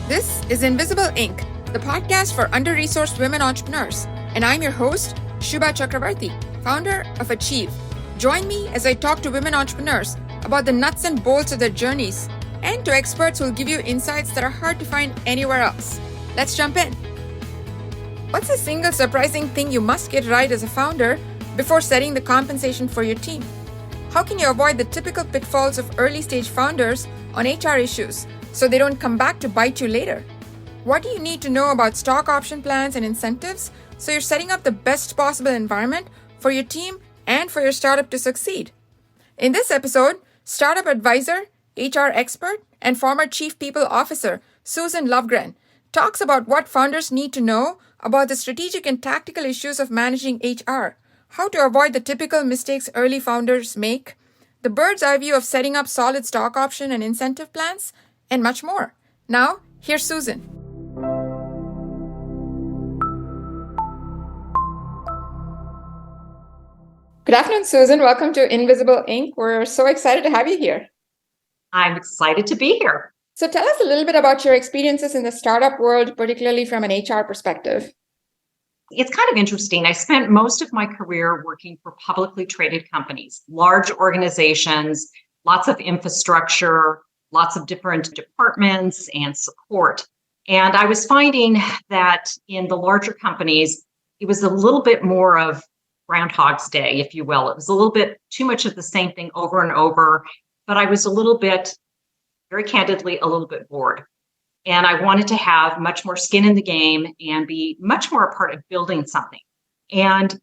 This is Invisible Inc., the podcast for under-resourced women entrepreneurs, and I'm your host, Shubha Chakravarti, founder of Achieve. Join me as I talk to women entrepreneurs about the nuts and bolts of their journeys and to experts who will give you insights that are hard to find anywhere else. Let's jump in. What's a single surprising thing you must get right as a founder before setting the compensation for your team? How can you avoid the typical pitfalls of early-stage founders on HR issues so they don't come back to bite you later? What do you need to know about stock option plans and incentives so you're setting up the best possible environment for your team and for your startup to succeed? In this episode, startup advisor, HR expert, and former chief people officer Susan Lovegren talks about what founders need to know about the strategic and tactical issues of managing HR, how to avoid the typical mistakes early founders make, the bird's eye view of setting up solid stock option and incentive plans, and much more. Now, here's Susan. Good afternoon, Susan. Welcome to Invisible Inc. We're so excited to have you here. I'm excited to be here. So tell us a little bit about your experiences in the startup world, particularly from an HR perspective. It's kind of interesting. I spent most of my career working for publicly traded companies, large organizations, lots of infrastructure, lots of different departments and support. And I was finding that in the larger companies, it was a little bit more of Groundhog's Day, if you will. It was a little bit too much of the same thing over and over, but I was a little bit, very candidly, a little bit bored. And I wanted to have much more skin in the game and be much more a part of building something. And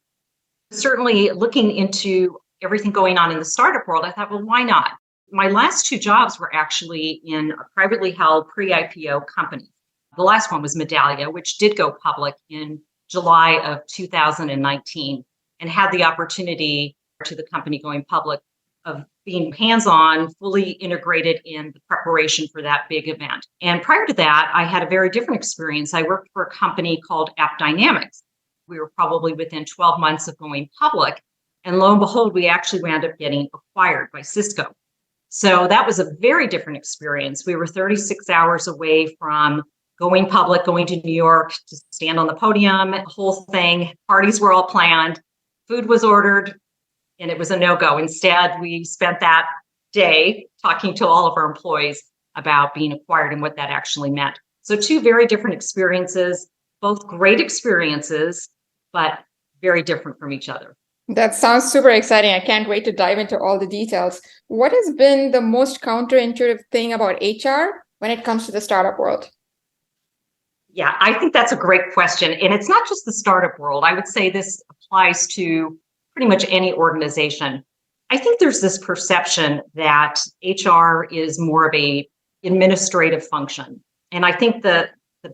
certainly looking into everything going on in the startup world, I thought, well, why not? My last two jobs were actually in a privately held pre-IPO company. The last one was Medallia, which did go public in July of 2019 and had the opportunity to the company going public of being hands-on, fully integrated in the preparation for that big event. And prior to that, I had a very different experience. I worked for a company called AppDynamics. We were probably within 12 months of going public. And lo and behold, we actually wound up getting acquired by Cisco. So that was a very different experience. We were 36 hours away from going public, going to New York to stand on the podium, the whole thing. Parties were all planned. Food was ordered, and it was a no-go. Instead, we spent that day talking to all of our employees about being acquired and what that actually meant. So two very different experiences, both great experiences, but very different from each other. That sounds super exciting. I can't wait to dive into all the details. What has been the most counterintuitive thing about HR when it comes to the startup world? Yeah, I think that's a great question. And it's not just the startup world. I would say this applies to pretty much any organization. I think there's this perception that HR is more of a administrative function. And I think the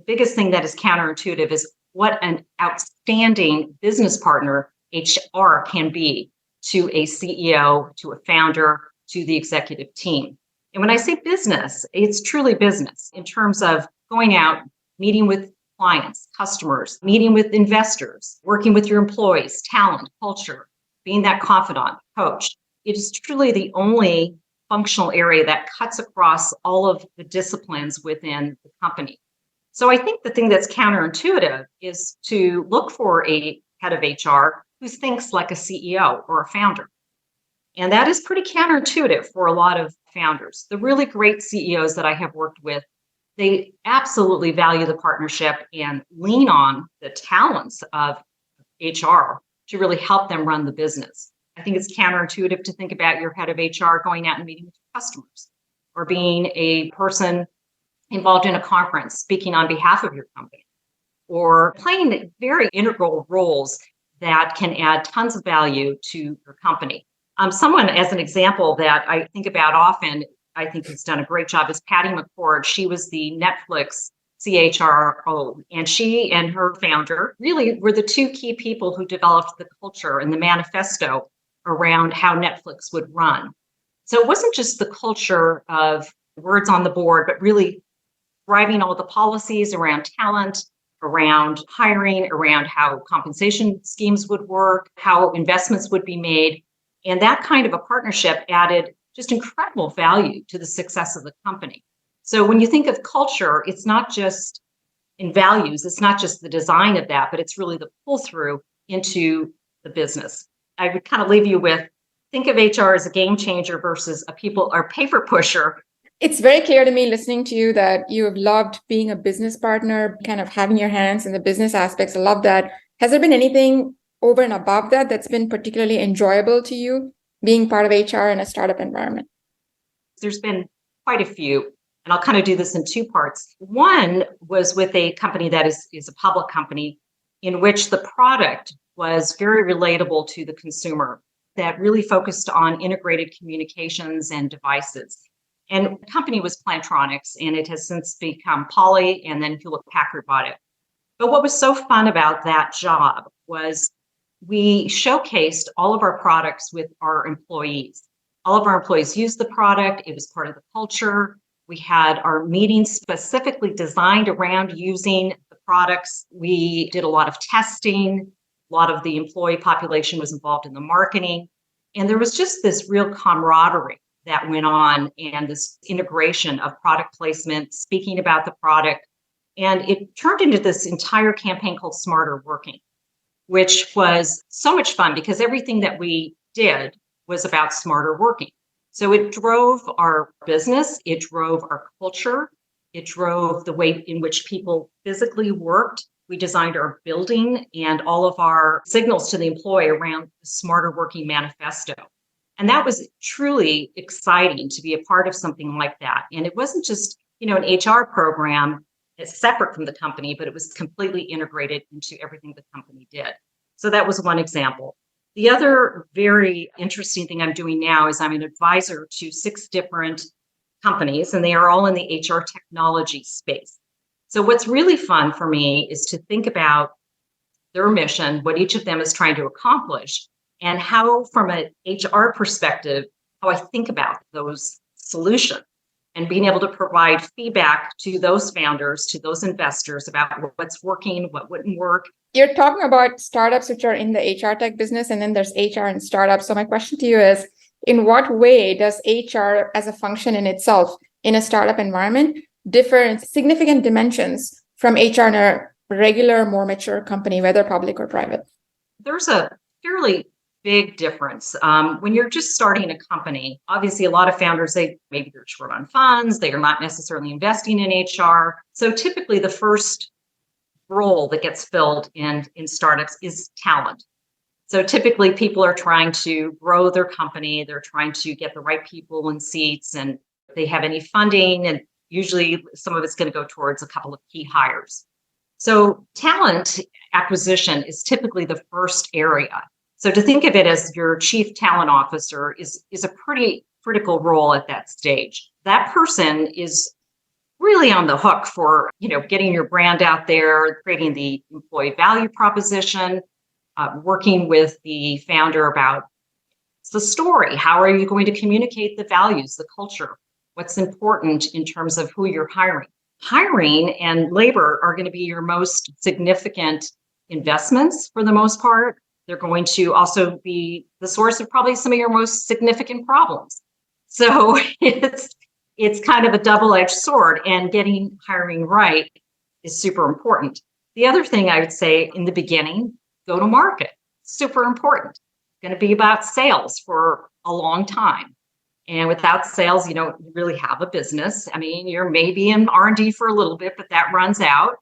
biggest thing that is counterintuitive is what an outstanding business partner HR can be to a CEO, to a founder, to the executive team. And when I say business, it's truly business in terms of going out, meeting with clients, customers, meeting with investors, working with your employees, talent, culture, being that confidant, coach. It is truly the only functional area that cuts across all of the disciplines within the company. So I think the thing that's counterintuitive is to look for a head of HR who thinks like a CEO or a founder. And that is pretty counterintuitive for a lot of founders. The really great CEOs that I have worked with, they absolutely value the partnership and lean on the talents of HR to really help them run the business. I think it's counterintuitive to think about your head of HR going out and meeting with your customers or being a person involved in a conference, speaking on behalf of your company, or playing very integral roles that can add tons of value to your company. Someone, as an example, that I think about often, I think has done a great job, is Patty McCord. She was the Netflix CHRO, and she and her founder really were the two key people who developed the culture and the manifesto around how Netflix would run. So it wasn't just the culture of words on the board, but really driving all the policies around talent, around hiring, around how compensation schemes would work, how investments would be made. And that kind of a partnership added just incredible value to the success of the company. So when you think of culture, it's not just in values, it's not just the design of that, but it's really the pull through into the business. I would kind of leave you with think of HR as a game changer versus a people or paper pusher. It's very clear to me listening to you that you have loved being a business partner, kind of having your hands in the business aspects. I love that. Has there been anything over and above that that's been particularly enjoyable to you being part of HR in a startup environment? There's been quite a few, and I'll kind of do this in two parts. One was with a company that is a public company in which the product was very relatable to the consumer, that really focused on integrated communications and devices. And the company was Plantronics, and it has since become Poly, and then Hewlett Packard bought it. But what was so fun about that job was we showcased all of our products with our employees. All of our employees used the product. It was part of the culture. We had our meetings specifically designed around using the products. We did a lot of testing. A lot of the employee population was involved in the marketing. And there was just this real camaraderie that went on and this integration of product placement, speaking about the product. And it turned into this entire campaign called Smarter Working, which was so much fun because everything that we did was about smarter working. So it drove our business, it drove our culture, it drove the way in which people physically worked. We designed our building and all of our signals to the employee around the Smarter Working Manifesto. And that was truly exciting to be a part of something like that. And it wasn't just, an HR program that's separate from the company, but it was completely integrated into everything the company did. So that was one example. The other very interesting thing I'm doing now is I'm an advisor to 6 different companies, and they are all in the HR technology space. So what's really fun for me is to think about their mission, what each of them is trying to accomplish, and how, from an HR perspective, how I think about those solutions and being able to provide feedback to those founders, to those investors about what's working, what wouldn't work. You're talking about startups which are in the HR tech business, and then there's HR and startups. So my question to you is, in what way does HR as a function in itself in a startup environment differ in significant dimensions from HR in a regular, more mature company, whether public or private? There's a fairly big difference. When you're just starting a company, obviously a lot of founders, maybe they're short on funds, they are not necessarily investing in HR. So typically the first role that gets filled in startups is talent. So typically people are trying to grow their company, they're trying to get the right people in seats, and if they have any funding, and usually some of it's going to go towards a couple of key hires. So talent acquisition is typically the first area. So to think of it as your chief talent officer is a pretty critical role at that stage. That person is really on the hook for, getting your brand out there, creating the employee value proposition, working with the founder about the story. How are you going to communicate the values, the culture? What's important in terms of who you're hiring? Hiring and labor are going to be your most significant investments for the most part. They're going to also be the source of probably some of your most significant problems. So it's kind of a double-edged sword, and getting hiring right is super important. The other thing I would say in the beginning, go to market, super important. It's going to be about sales for a long time. And without sales, you don't really have a business. I mean, you're maybe in R&D for a little bit, but that runs out.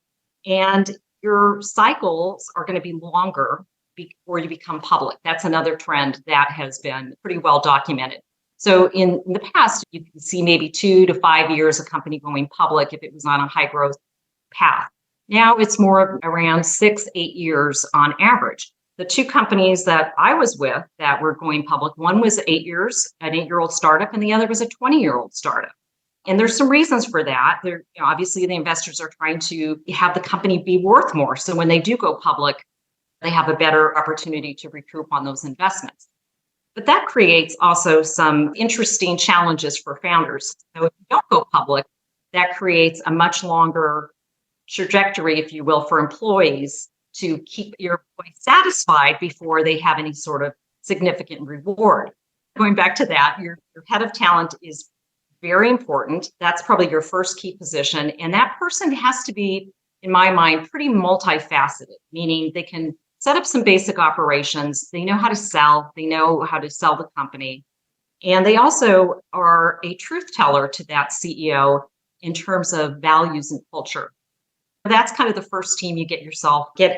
And your cycles are going to be longer before you become public. That's another trend that has been pretty well documented. So in the past, you can see maybe 2 to 5 years a company going public if it was on a high growth path. Now it's more around 6, 8 years on average. The 2 companies that I was with that were going public, one was 8 years, an 8-year-old startup, and the other was a 20-year-old startup. And there's some reasons for that. Obviously, the investors are trying to have the company be worth more. So when they do go public, they have a better opportunity to recoup on those investments. But that creates also some interesting challenges for founders. So if you don't go public, that creates a much longer trajectory, if you will, for employees to keep your employees satisfied before they have any sort of significant reward. Going back to that, your head of talent is very important. That's probably your first key position. And that person has to be, in my mind, pretty multifaceted, meaning they can set up some basic operations. They know how to sell. They know how to sell the company. And they also are a truth teller to that CEO in terms of values and culture. That's kind of the first team you get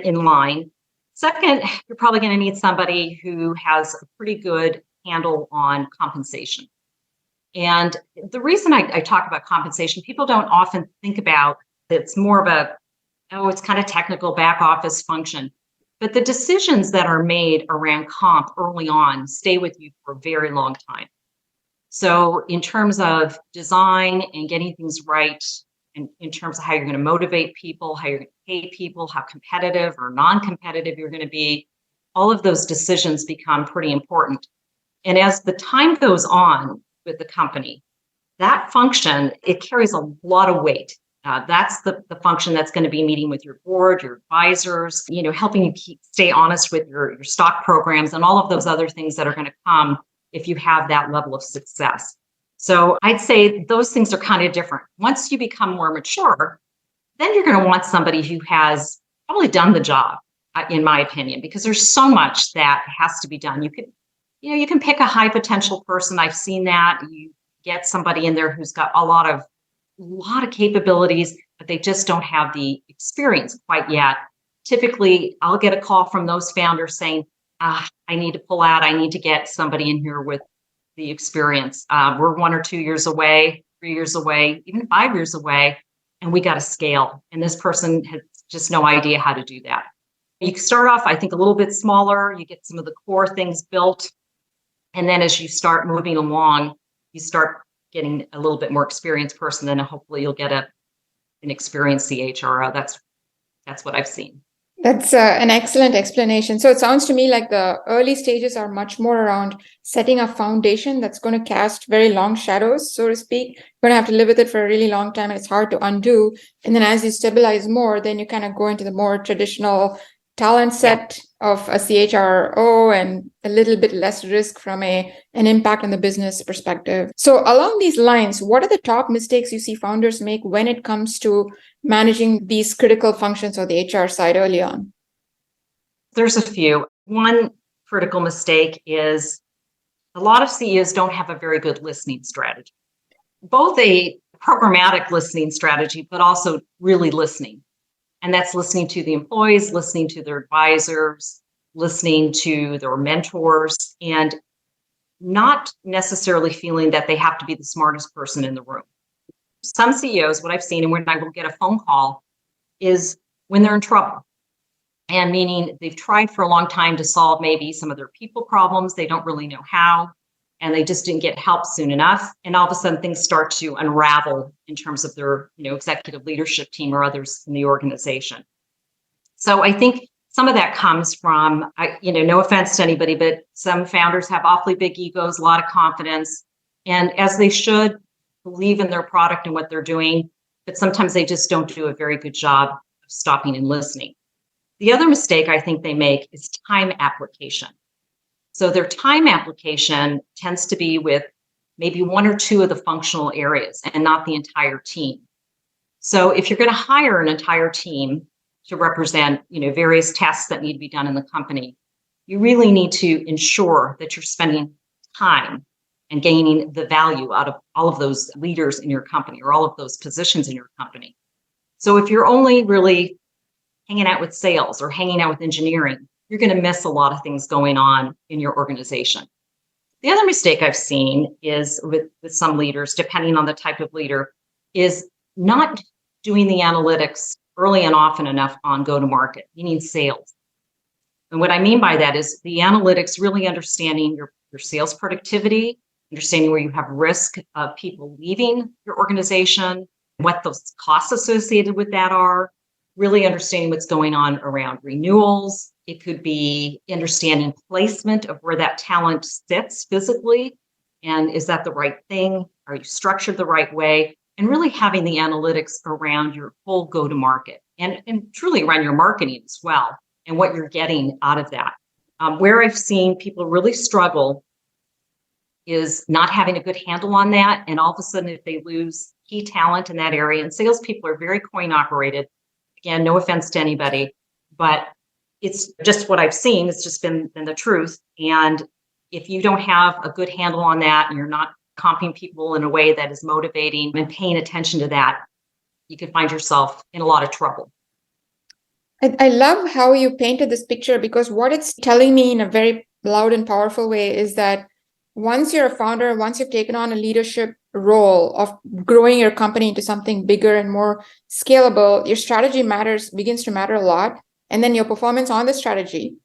in line. Second, you're probably going to need somebody who has a pretty good handle on compensation. And the reason I talk about compensation, people don't often think about it's more of it's kind of technical back office function. But the decisions that are made around comp early on stay with you for a very long time. So in terms of design and getting things right, and in terms of how you're going to motivate people, how you're going to pay people, how competitive or non-competitive you're going to be, all of those decisions become pretty important. And as the time goes on with the company, that function, it carries a lot of weight. That's the function that's going to be meeting with your board, your advisors, helping you stay honest with your stock programs and all of those other things that are going to come if you have that level of success. So I'd say those things are kind of different. Once you become more mature, then you're going to want somebody who has probably done the job, in my opinion, because there's so much that has to be done. You can pick a high potential person. I've seen that. You get somebody in there who's got a lot of capabilities, but they just don't have the experience quite yet. Typically, I'll get a call from those founders saying, I need to pull out. I need to get somebody in here with the experience. We're 1 or 2 years away, 3 years away, even 5 years away, and we got to scale. And this person has just no idea how to do that. You can start off, I think, a little bit smaller. You get some of the core things built. And then as you start moving along, you start getting a little bit more experienced person, then hopefully you'll get an experienced CHRO. That's what I've seen. That's an excellent explanation. So it sounds to me like the early stages are much more around setting a foundation that's going to cast very long shadows, so to speak. You're going to have to live with it for a really long time, and it's hard to undo. And then as you stabilize more, then you kind of go into the more traditional talent set of a CHRO and a little bit less risk from an impact on the business perspective. So along these lines, what are the top mistakes you see founders make when it comes to managing these critical functions or the HR side early on? There's a few. One critical mistake is a lot of CEOs don't have a very good listening strategy, both a programmatic listening strategy, but also really listening. And that's listening to the employees, listening to their advisors, listening to their mentors, and not necessarily feeling that they have to be the smartest person in the room. Some CEOs, what I've seen, and when I will get a phone call, is when they're in trouble. And meaning they've tried for a long time to solve maybe some of their people problems. They don't really know how, and they just didn't get help soon enough. And all of a sudden things start to unravel in terms of their, executive leadership team or others in the organization. So I think some of that comes from, no offense to anybody, but some founders have awfully big egos, a lot of confidence, and as they should, believe in their product and what they're doing, but sometimes they just don't do a very good job of stopping and listening. The other mistake I think they make is time application. So their time application tends to be with maybe 1 or 2 of the functional areas and not the entire team. So if you're going to hire an entire team to represent, various tasks that need to be done in the company, you really need to ensure that you're spending time and gaining the value out of all of those leaders in your company or all of those positions in your company. So if you're only really hanging out with sales or hanging out with engineering, you're going to miss a lot of things going on in your organization. The other mistake I've seen is with some leaders, depending on the type of leader, is not doing the analytics early and often enough on go-to-market, meaning sales. And what I mean by that is the analytics, really understanding your sales productivity, understanding where you have risk of people leaving your organization, what those costs associated with that are, really understanding what's going on around renewals. It could be understanding placement of where that talent sits physically. And is that the right thing? Are you structured the right way? And really having the analytics around your whole go-to-market and truly around your marketing as well and what you're getting out of that. Where I've seen people really struggle is not having a good handle on that. And all of a sudden, if they lose key talent in that area, and salespeople are very coin operated, again, no offense to anybody, but it's just what I've seen. It's just been the truth. And if you don't have a good handle on that and you're not comping people in a way that is motivating and paying attention to that, you can find yourself in a lot of trouble. I love how you painted this picture, because what it's telling me in a very loud and powerful way is that once you're a founder, once you've taken on a leadership role of growing your company into something bigger and more scalable, your strategy begins to matter a lot. And then your performance on the strategy,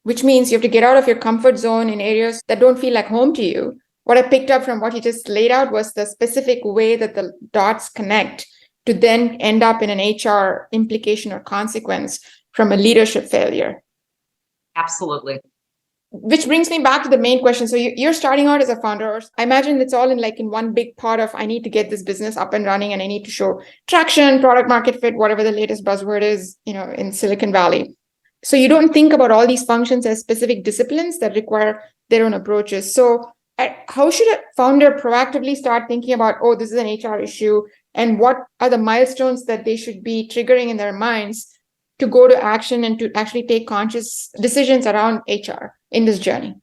which means you have to get out of your comfort zone in areas that don't feel like home to you. What I picked up from what you just laid out was the specific way that the dots connect to then end up in an HR implication or consequence from a leadership failure. Absolutely. Which brings me back to the main question. So you're starting out as a founder, or I imagine it's all in one big pot of, I need to get this business up and running and I need to show traction, product market fit, whatever the latest buzzword is, in Silicon Valley. So you don't think about all these functions as specific disciplines that require their own approaches. So how should a founder proactively start thinking about, oh, this is an HR issue, and what are the milestones that they should be triggering in their minds to go to action and to actually take conscious decisions around HR in this journey?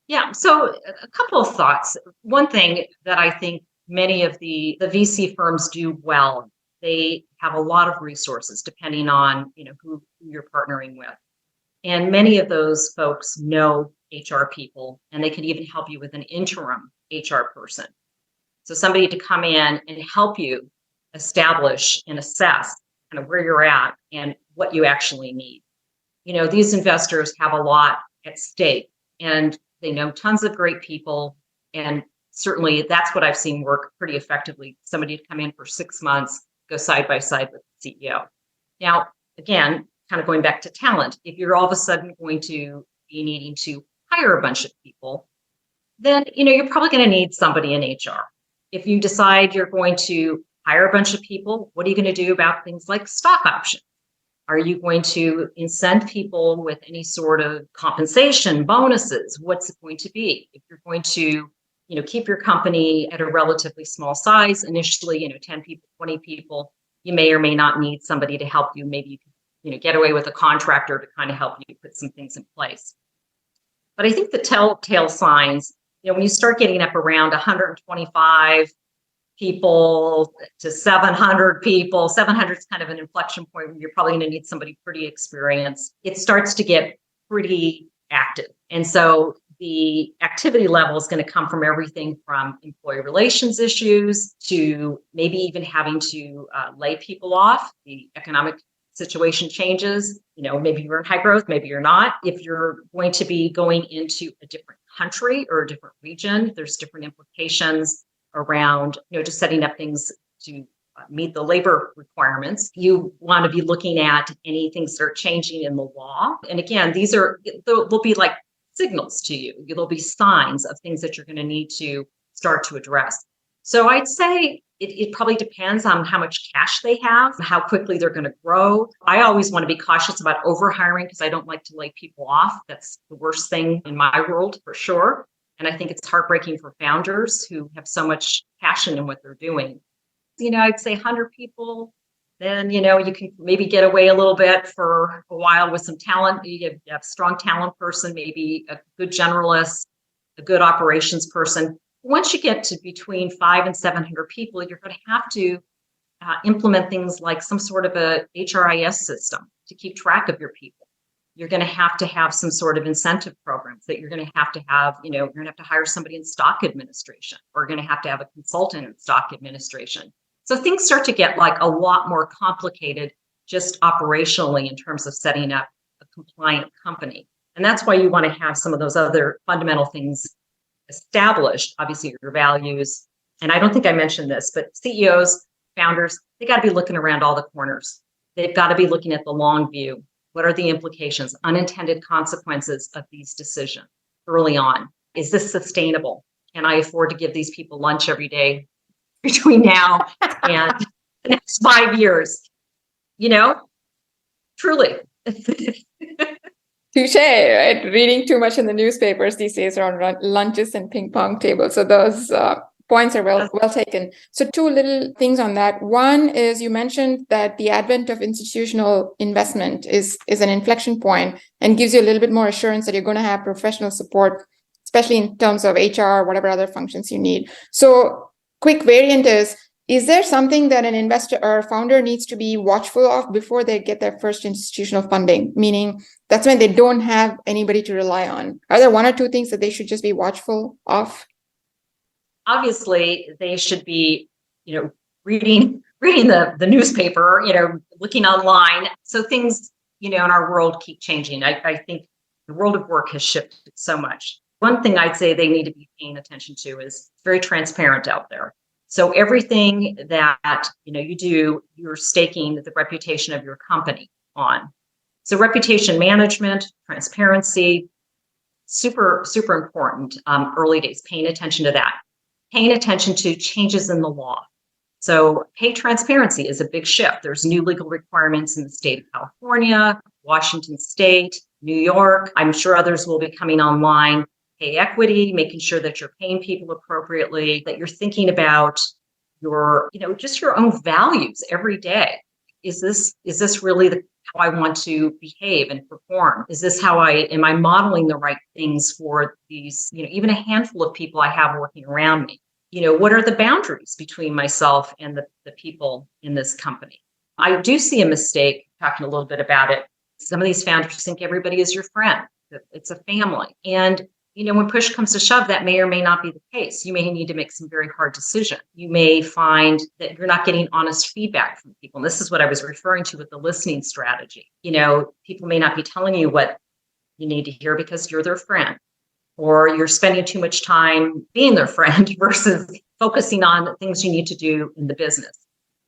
Yeah, so a couple of thoughts. One thing that I think many of the VC firms do well, they have a lot of resources depending on who you're partnering with. And many of those folks know HR people, and they can even help you with an interim HR person. So somebody to come in and help you establish and assess kind of where you're at and what you actually need. These investors have a lot at stake, and they know tons of great people. And certainly that's what I've seen work pretty effectively. Somebody to come in for 6 months, go side by side with the CEO. Now, again, kind of going back to talent, if you're all of a sudden going to be needing to hire a bunch of people, then you're probably going to need somebody in HR. If you decide you're going to hire a bunch of people, what are you going to do about things like stock options? Are you going to incent people with any sort of compensation, bonuses? What's it going to be? If you're going to, keep your company at a relatively small size, initially, 10 people, 20 people, you may or may not need somebody to help you. Maybe you can, get away with a contractor to kind of help you put some things in place. But I think the telltale signs, when you start getting up around 125 people to 700 people, 700 is kind of an inflection point where you're probably going to need somebody pretty experienced. It starts to get pretty active. And so the activity level is going to come from everything from employee relations issues to maybe even having to lay people off. The economic situation changes. Maybe you're in high growth, maybe you're not. If you're going to be going into a different country or a different region, there's different implications around, just setting up things to meet the labor requirements. You want to be looking at any things that are changing in the law. And again, they'll be like signals to you. There'll be signs of things that you're going to need to start to address. So I'd say it probably depends on how much cash they have, how quickly they're going to grow. I always want to be cautious about overhiring because I don't like to lay people off. That's the worst thing in my world for sure. And I think it's heartbreaking for founders who have so much passion in what they're doing. I'd say 100 people, then, you can maybe get away a little bit for a while with some talent. You have a strong talent person, maybe a good generalist, a good operations person. Once you get to between 500 and 700 people, you're going to have to implement things like some sort of a HRIS system to keep track of your people. You're going to have some sort of incentive programs that you're going to have, you're going to have to hire somebody in stock administration, or going to have a consultant in stock administration. So things start to get like a lot more complicated just operationally in terms of setting up a compliant company. And that's why you want to have some of those other fundamental things established, obviously your values. And I don't think I mentioned this, but CEOs, founders, they got to be looking around all the corners. They've got to be looking at the long view. What are the implications, unintended consequences of these decisions early on? Is this sustainable? Can I afford to give these people lunch every day between now and the next 5 years? Truly. Touche, right? Reading too much in the newspapers these days around lunches and ping pong tables. So those points are well taken. So two little things on that. One is you mentioned that the advent of institutional investment is an inflection point and gives you a little bit more assurance that you're going to have professional support, especially in terms of HR, whatever other functions you need. So quick variant is there something that an investor or founder needs to be watchful of before they get their first institutional funding? Meaning that's when they don't have anybody to rely on. Are there one or two things that they should just be watchful of? Obviously, they should be, reading the newspaper, looking online. So things, in our world keep changing. I think the world of work has shifted so much. One thing I'd say they need to be paying attention to is very transparent out there. So everything that you do, you're staking the reputation of your company on. So reputation management, transparency, super, super important. Early days, paying attention to that. Paying attention to changes in the law. So pay transparency is a big shift. There's new legal requirements in the state of California, Washington State, New York. I'm sure others will be coming online. Pay equity, making sure that you're paying people appropriately, that you're thinking about your, just your own values every day. Is this really how I want to behave and perform? Is this how am I modeling the right things for these, even a handful of people I have working around me? What are the boundaries between myself and the people in this company? I do see a mistake, talking a little bit about it. Some of these founders think everybody is your friend, that it's a family. And when push comes to shove, that may or may not be the case. You may need to make some very hard decisions. You may find that you're not getting honest feedback from people. And this is what I was referring to with the listening strategy. People may not be telling you what you need to hear because you're their friend, or you're spending too much time being their friend versus focusing on the things you need to do in the business.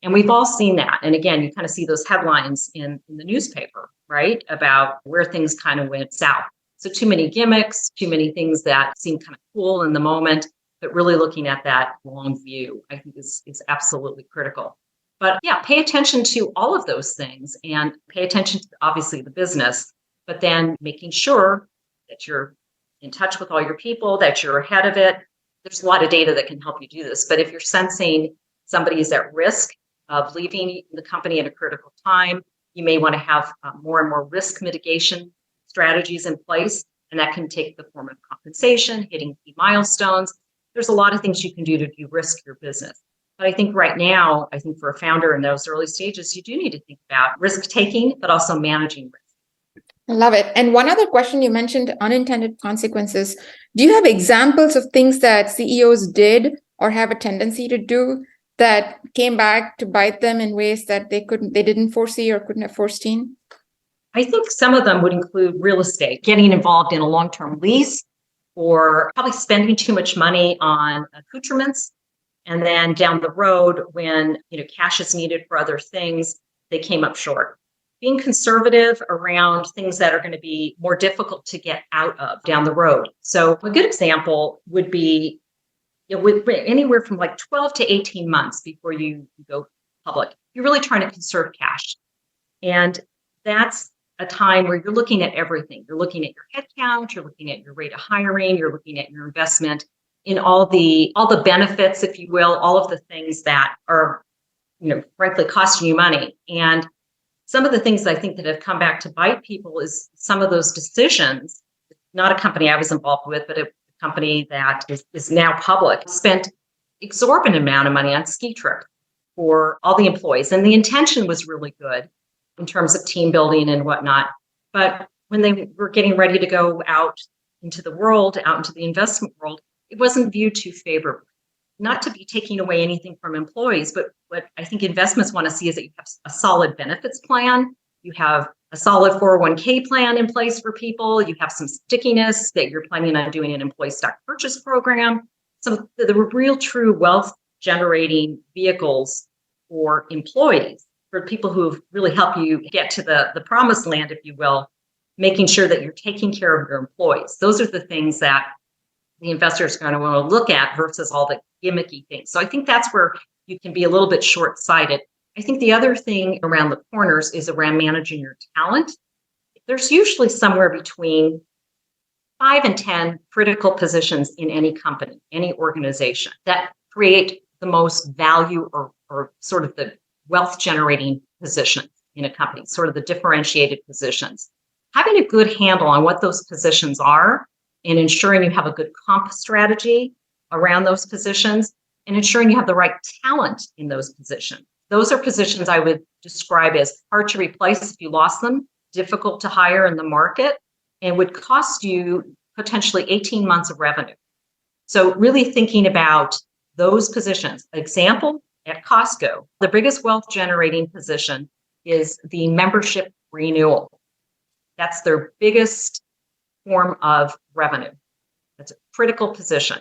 And we've all seen that. And again, you kind of see those headlines in the newspaper, right? About where things kind of went south. So too many gimmicks, too many things that seem kind of cool in the moment, but really looking at that long view, I think is absolutely critical. But yeah, pay attention to all of those things and pay attention to obviously the business, but then making sure that you're in touch with all your people, that you're ahead of it. There's a lot of data that can help you do this, but if you're sensing somebody is at risk of leaving the company at a critical time, you may want to have more and more risk mitigation strategies in place, and that can take the form of compensation, hitting key milestones. There's a lot of things you can do to de-risk your business. But I think right now, for a founder in those early stages, you do need to think about risk taking, but also managing risk. I love it. And one other question, you mentioned unintended consequences. Do you have examples of things that CEOs did or have a tendency to do that came back to bite them in ways that they didn't foresee or couldn't have foreseen? I think some of them would include real estate, getting involved in a long-term lease, or probably spending too much money on accoutrements. And then down the road, when cash is needed for other things, they came up short. Being conservative around things that are going to be more difficult to get out of down the road. So a good example would be with anywhere from like 12 to 18 months before you go public. You're really trying to conserve cash. And that's a time where you're looking at everything. You're looking at your headcount, you're looking at your rate of hiring, you're looking at your investment in all the benefits, if you will, all of the things that are, frankly, costing you money. And some of the things I think that have come back to bite people is some of those decisions. Not a company I was involved with, but a company that is now public, spent exorbitant amount of money on ski trips for all the employees. And the intention was really good in terms of team building and whatnot. But when they were getting ready to go out into the world, out into the investment world, it wasn't viewed too favorably. Not to be taking away anything from employees, but what I think investments want to see is that you have a solid benefits plan, you have a solid 401k plan in place for people, you have some stickiness, that you're planning on doing an employee stock purchase program, some the real true wealth generating vehicles for employees, for people who really help you get to the promised land, if you will, making sure that you're taking care of your employees. Those are the things that the investors are going to want to look at versus all the gimmicky things. So I think that's where you can be a little bit short-sighted. I think the other thing around the corners is around managing your talent. If there's usually somewhere between 5 and 10 critical positions in any company, any organization that create the most value or sort of the wealth generating positions in a company, sort of the differentiated positions. Having a good handle on what those positions are and ensuring you have a good comp strategy around those positions and ensuring you have the right talent in those positions. Those are positions I would describe as hard to replace if you lost them, difficult to hire in the market, and would cost you potentially 18 months of revenue. So really thinking about those positions. Example, at Costco, the biggest wealth generating position is the membership renewal. That's their biggest form of revenue. That's a critical position.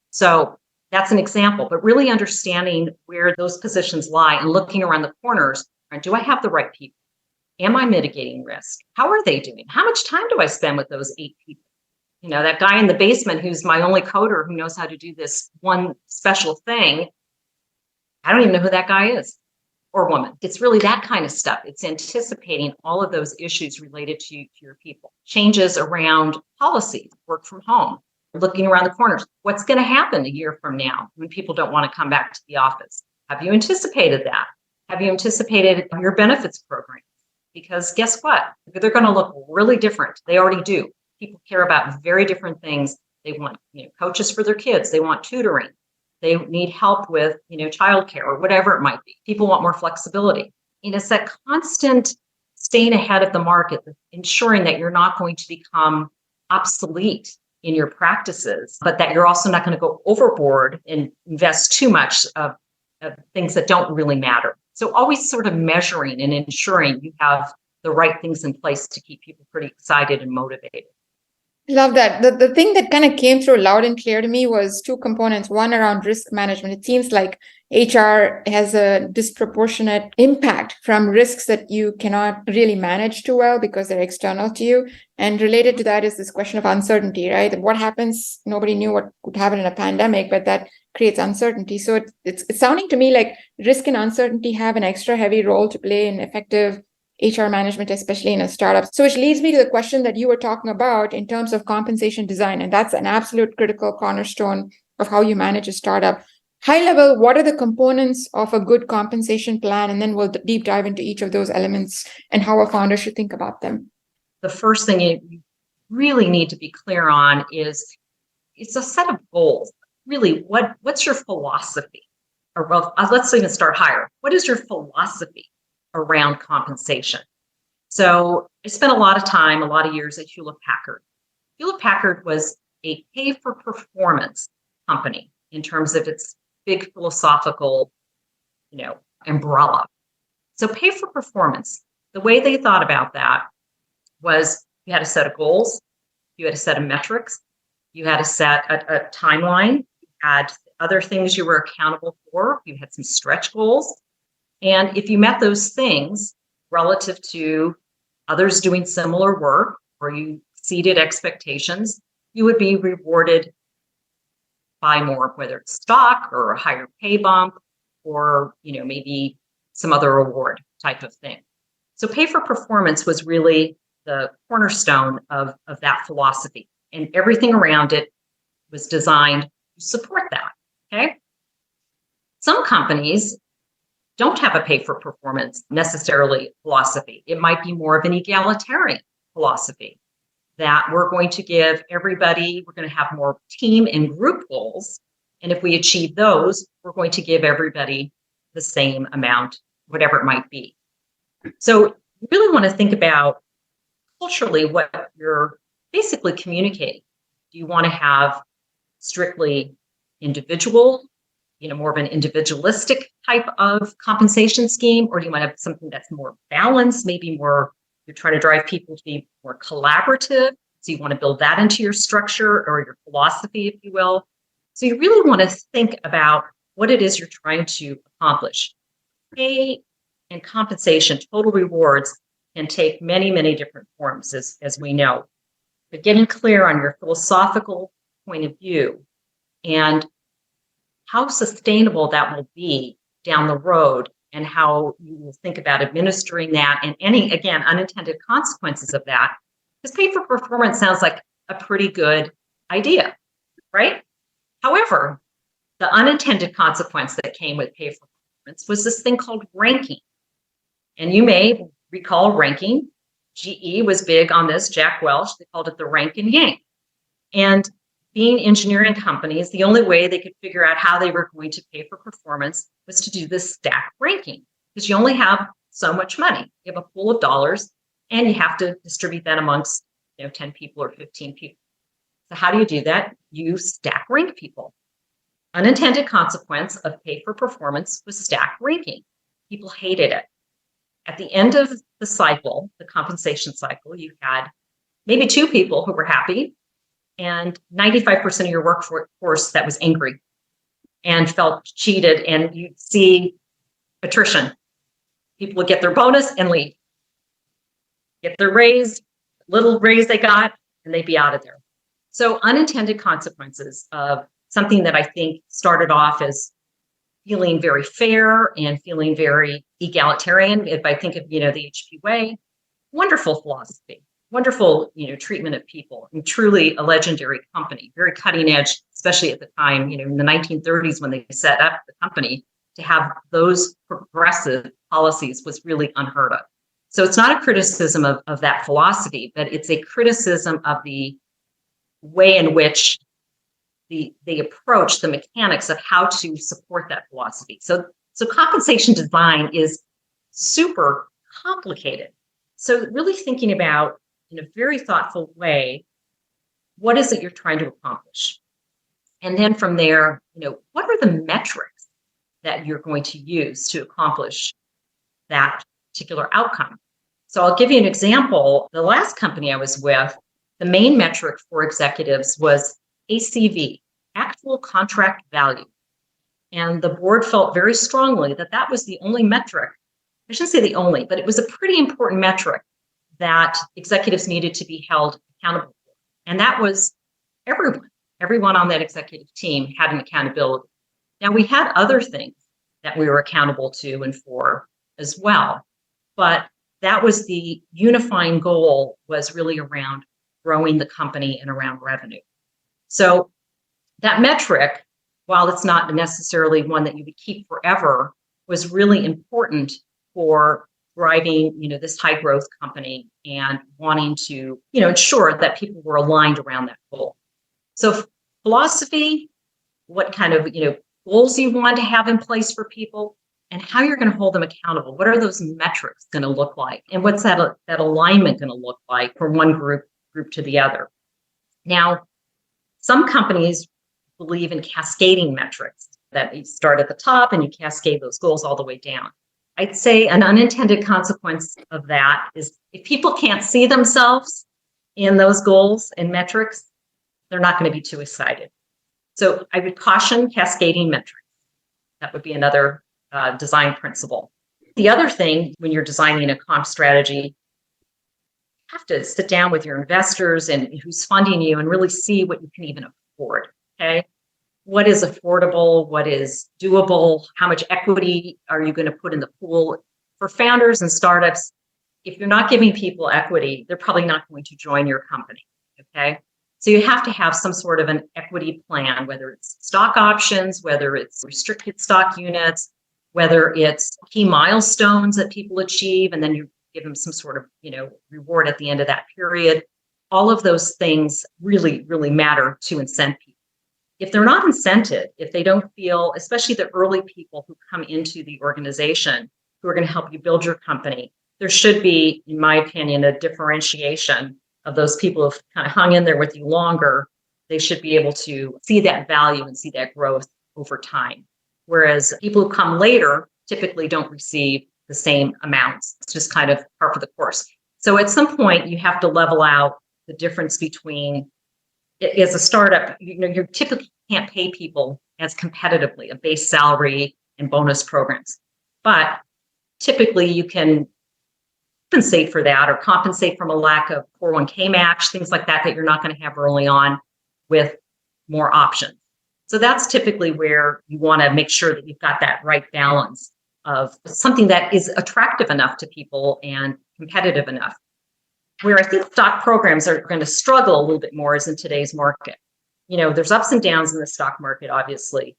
So that's an example, but really understanding where those positions lie and looking around the corners. Do I have the right people? Am I mitigating risk? How are they doing? How much time do I spend with those 8 people? You know, that guy in the basement who's my only coder who knows how to do this one special thing. I don't even know who that guy is or woman. It's really that kind of stuff. It's anticipating all of those issues related to your people. Changes around policies, work from home, looking around the corners. What's going to happen a year from now when people don't want to come back to the office? Have you anticipated that? Have you anticipated your benefits program? Because guess what? They're going to look really different. They already do. People care about very different things. They want, coaches for their kids. They want tutoring. They need help with, childcare or whatever it might be. People want more flexibility. It's that constant staying ahead of the market, ensuring that you're not going to become obsolete in your practices, but that you're also not going to go overboard and invest too much of things that don't really matter. So always sort of measuring and ensuring you have the right things in place to keep people pretty excited and motivated. Love that. The thing that kind of came through loud and clear to me was 2 components. One around risk management. It seems like HR has a disproportionate impact from risks that you cannot really manage too well because they're external to you. And related to that is this question of uncertainty, right? What happens? Nobody knew what would happen in a pandemic, but that creates uncertainty. So it's sounding to me like risk and uncertainty have an extra heavy role to play in effective HR management, especially in a startup. So which leads me to the question that you were talking about in terms of compensation design. And that's an absolute critical cornerstone of how you manage a startup. High level, what are the components of a good compensation plan? And then we'll deep dive into each of those elements and how a founder should think about them. The first thing you really need to be clear on is it's a set of goals. Really, what's your philosophy? Or well, let's even start higher. What is your philosophy around compensation? So I spent a lot of years at Hewlett-Packard. Hewlett-Packard was a pay-for-performance company in terms of its big philosophical, umbrella. So pay-for-performance, the way they thought about that was you had a set of goals, you had a set of metrics, you had a timeline, you had other things you were accountable for, you had some stretch goals. And if you met those things relative to others doing similar work or you exceeded expectations, you would be rewarded by more, whether it's stock or a higher pay bump or, maybe some other reward type of thing. So pay for performance was really the cornerstone of that philosophy. And everything around it was designed to support that. Okay. Some companies don't have a pay for performance necessarily philosophy. It might be more of an egalitarian philosophy that we're going to give everybody, we're going to have more team and group goals. And if we achieve those, we're going to give everybody the same amount, whatever it might be. So you really want to think about culturally what you're basically communicating. Do you want to have strictly individual, more of an individualistic type of compensation scheme, or do you want to have something that's more balanced, maybe more, you're trying to drive people to be more collaborative, so you want to build that into your structure or your philosophy, if you will. So you really want to think about what it is you're trying to accomplish. Pay and compensation, total rewards, can take many, many different forms, as we know. But getting clear on your philosophical point of view and how sustainable that will be down the road and how you will think about administering that and any, again, unintended consequences of that. Because pay for performance sounds like a pretty good idea, right? However, the unintended consequence that came with pay for performance was this thing called ranking. And you may recall ranking. GE was big on this, Jack Welch, they called it the rank and yank. And being engineering companies, the only way they could figure out how they were going to pay for performance was to do this stack ranking, because you only have so much money. You have a pool of dollars and you have to distribute that amongst 10 people or 15 people. So how do you do that? You stack rank people. Unintended consequence of pay for performance was stack ranking. People hated it. At the end of the cycle, the compensation cycle, you had maybe 2 people who were happy and 95% of your workforce that was angry and felt cheated, and you'd see attrition. People would get their bonus and leave, get their raise, little raise they got, and they'd be out of there. So unintended consequences of something that I think started off as feeling very fair and feeling very egalitarian. If I think of, the HP way, wonderful philosophy, wonderful, treatment of people, and truly a legendary company, very cutting edge, especially at the time, in the 1930s when they set up the company, to have those progressive policies was really unheard of. So it's not a criticism of that philosophy, but it's a criticism of the way in which they approach the mechanics of how to support that philosophy. So compensation design is super complicated. So really thinking about, in a very thoughtful way, what is it you're trying to accomplish? And then from there, what are the metrics that you're going to use to accomplish that particular outcome? So I'll give you an example. The last company I was with, the main metric for executives was ACV, actual contract value. And the board felt very strongly that that was the only metric. I shouldn't say the only, but it was a pretty important metric that executives needed to be held accountable for. And that was everyone. Everyone on that executive team had an accountability. Now, we had other things that we were accountable to and for as well, but that was the unifying goal, was really around growing the company and around revenue. So that metric, while it's not necessarily one that you would keep forever, was really important for driving, this high growth company and wanting to, ensure that people were aligned around that goal. So philosophy, what kind of, goals you want to have in place for people, and how you're going to hold them accountable. What are those metrics going to look like? And what's that alignment going to look like from one group to the other? Now, some companies believe in cascading metrics, that you start at the top and you cascade those goals all the way down. I'd say an unintended consequence of that is if people can't see themselves in those goals and metrics, they're not going to be too excited. So I would caution cascading metrics. That would be another design principle. The other thing, when you're designing a comp strategy, you have to sit down with your investors and who's funding you and really see what you can even afford. Okay. What is affordable? What is doable? How much equity are you going to put in the pool? For founders and startups, if you're not giving people equity, they're probably not going to join your company. Okay. So you have to have some sort of an equity plan, whether it's stock options, whether it's restricted stock units, whether it's key milestones that people achieve, and then you give them some sort of, reward at the end of that period. All of those things really, really matter to incent people. If they're not incented, if they don't feel, especially the early people who come into the organization who are going to help you build your company, there should be, in my opinion, a differentiation of those people who've kind of hung in there with you longer. They should be able to see that value and see that growth over time. Whereas people who come later typically don't receive the same amounts. It's just kind of par for the course. So at some point, you have to level out the difference between, as a startup, you typically can't pay people as competitively, a base salary and bonus programs. But typically you can compensate for that, or compensate from a lack of 401k match, things like that you're not going to have early on, with more options. So that's typically where you want to make sure that you've got that right balance of something that is attractive enough to people and competitive enough. Where I think stock programs are going to struggle a little bit more is in today's market. There's ups and downs in the stock market, obviously,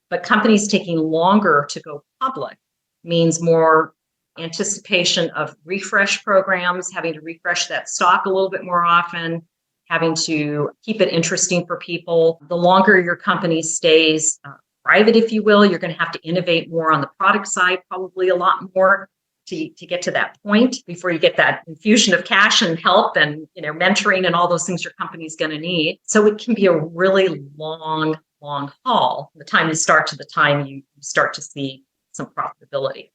but companies taking longer to go public means more anticipation of refresh programs, having to refresh that stock a little bit more often, having to keep it interesting for people. The longer your company stays private, if you will, you're going to have to innovate more on the product side, probably a lot more to get to that point before you get that infusion of cash and help and mentoring and all those things your company's going to need. So it can be a really long haul, the time you start to the time you start to see some profitability.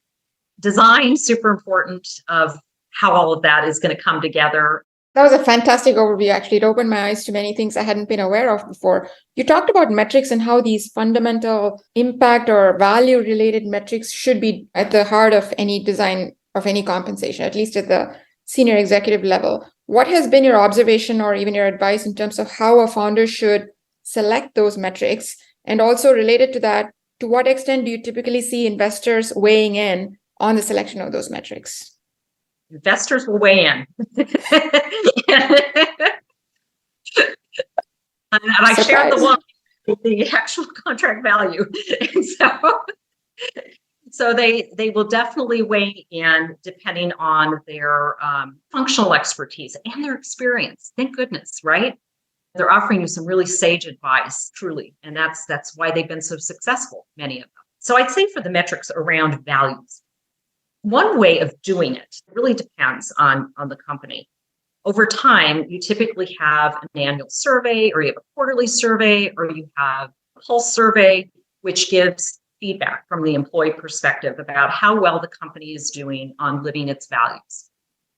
Design, super important of how all of that is going to come together. That was a fantastic overview. Actually, it opened my eyes to many things I hadn't been aware of before. You talked about metrics and how these fundamental impact or value related metrics should be at the heart of any design of any compensation, at least at the senior executive level. What has been your observation or even your advice in terms of how a founder should select those metrics? And also related to that, to what extent do you typically see investors weighing in on the selection of those metrics? Investors will weigh in. And I share the one with the actual contract value. And so they will definitely weigh in depending on their functional expertise and their experience. Thank goodness, right? They're offering you some really sage advice, truly. And that's why they've been so successful, many of them. So I'd say for the metrics around values, one way of doing it really depends on the company. Over time, you typically have an annual survey, or you have a quarterly survey, or you have a pulse survey, which gives feedback from the employee perspective about how well the company is doing on living its values.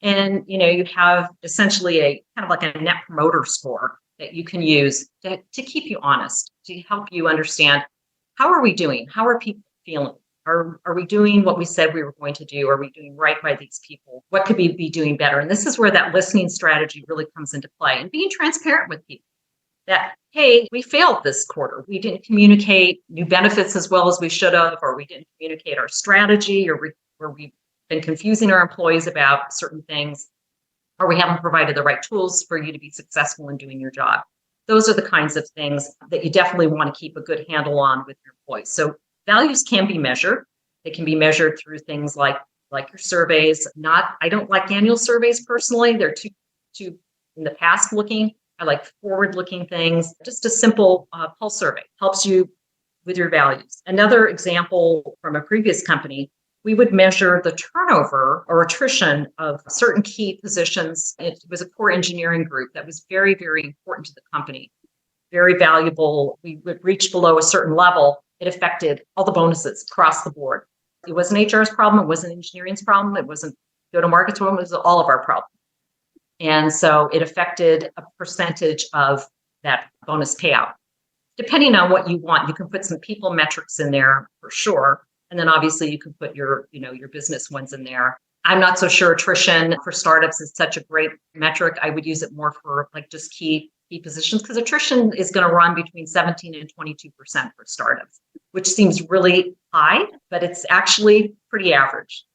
And you have essentially a kind of like a net promoter score that you can use to keep you honest, to help you understand how are we doing? How are people feeling? Are we doing what we said we were going to do? Are we doing right by these people? What could we be doing better? And this is where that listening strategy really comes into play, and being transparent with people that, hey, we failed this quarter. We didn't communicate new benefits as well as we should have, or we didn't communicate our strategy, or we've been confusing our employees about certain things, or we haven't provided the right tools for you to be successful in doing your job. Those are the kinds of things that you definitely want to keep a good handle on with your employees. So values can be measured. They can be measured through things like your surveys. I don't like annual surveys personally. They're too in the past looking. I like forward looking things. Just a simple pulse survey helps you with your values. Another example from a previous company, we would measure the turnover or attrition of certain key positions. It was a core engineering group that was very, very important to the company, very valuable. We would reach below a certain level. It affected all the bonuses across the board. It wasn't HR's problem. It wasn't engineering's problem. It wasn't go-to-market's problem. It was all of our problem. And so it affected a percentage of that bonus payout. Depending on what you want, you can put some people metrics in there for sure. And then obviously you can put your business ones in there. I'm not so sure attrition for startups is such a great metric. I would use it more for like just key positions, because attrition is going to run between 17 and 22% for startups, which seems really high, but it's actually pretty average.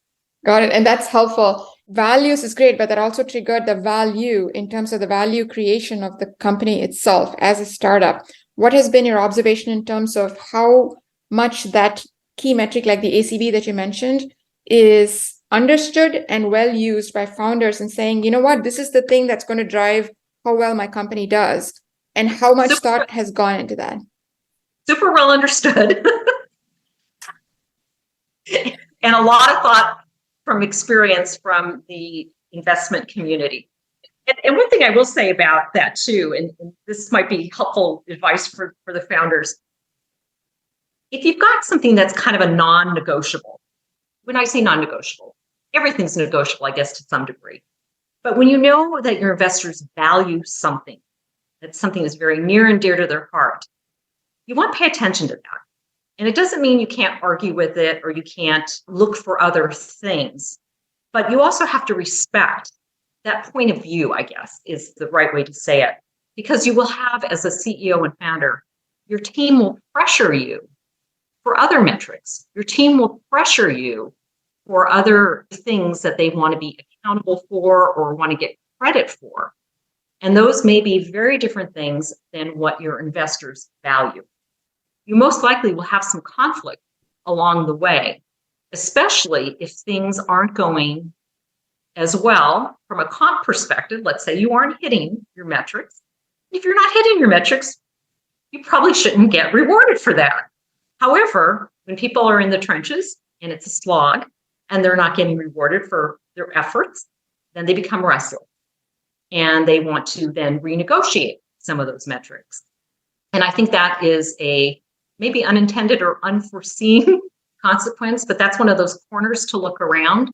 Got it. And that's helpful. Values is great, but that also triggered the value in terms of the value creation of the company itself as a startup. What has been your observation in terms of how much that key metric like the ACV that you mentioned is understood and well used by founders and saying, you know what, this is the thing that's going to drive how well my company does, and how much thought has gone into that? Super well understood. And a lot of thought from experience from the investment community. And one thing I will say about that too, and this might be helpful advice for the founders. If you've got something that's kind of a non-negotiable, when I say non-negotiable, everything's negotiable, I guess, to some degree. But when you know that your investors value something, that something is very near and dear to their heart, you want to pay attention to that. And it doesn't mean you can't argue with it or you can't look for other things, but you also have to respect that point of view, I guess, is the right way to say it. Because you will have, as a CEO and founder, your team will pressure you for other metrics. Your team will pressure you for other things that they want to be accountable for or want to get credit for. And those may be very different things than what your investors value. You most likely will have some conflict along the way, especially if things aren't going as well from a comp perspective. Let's say you aren't hitting your metrics. If you're not hitting your metrics, you probably shouldn't get rewarded for that. However, when people are in the trenches and it's a slog and they're not getting rewarded for their efforts, then they become restless and they want to then renegotiate some of those metrics. And I think that is a maybe unintended or unforeseen consequence, but that's one of those corners to look around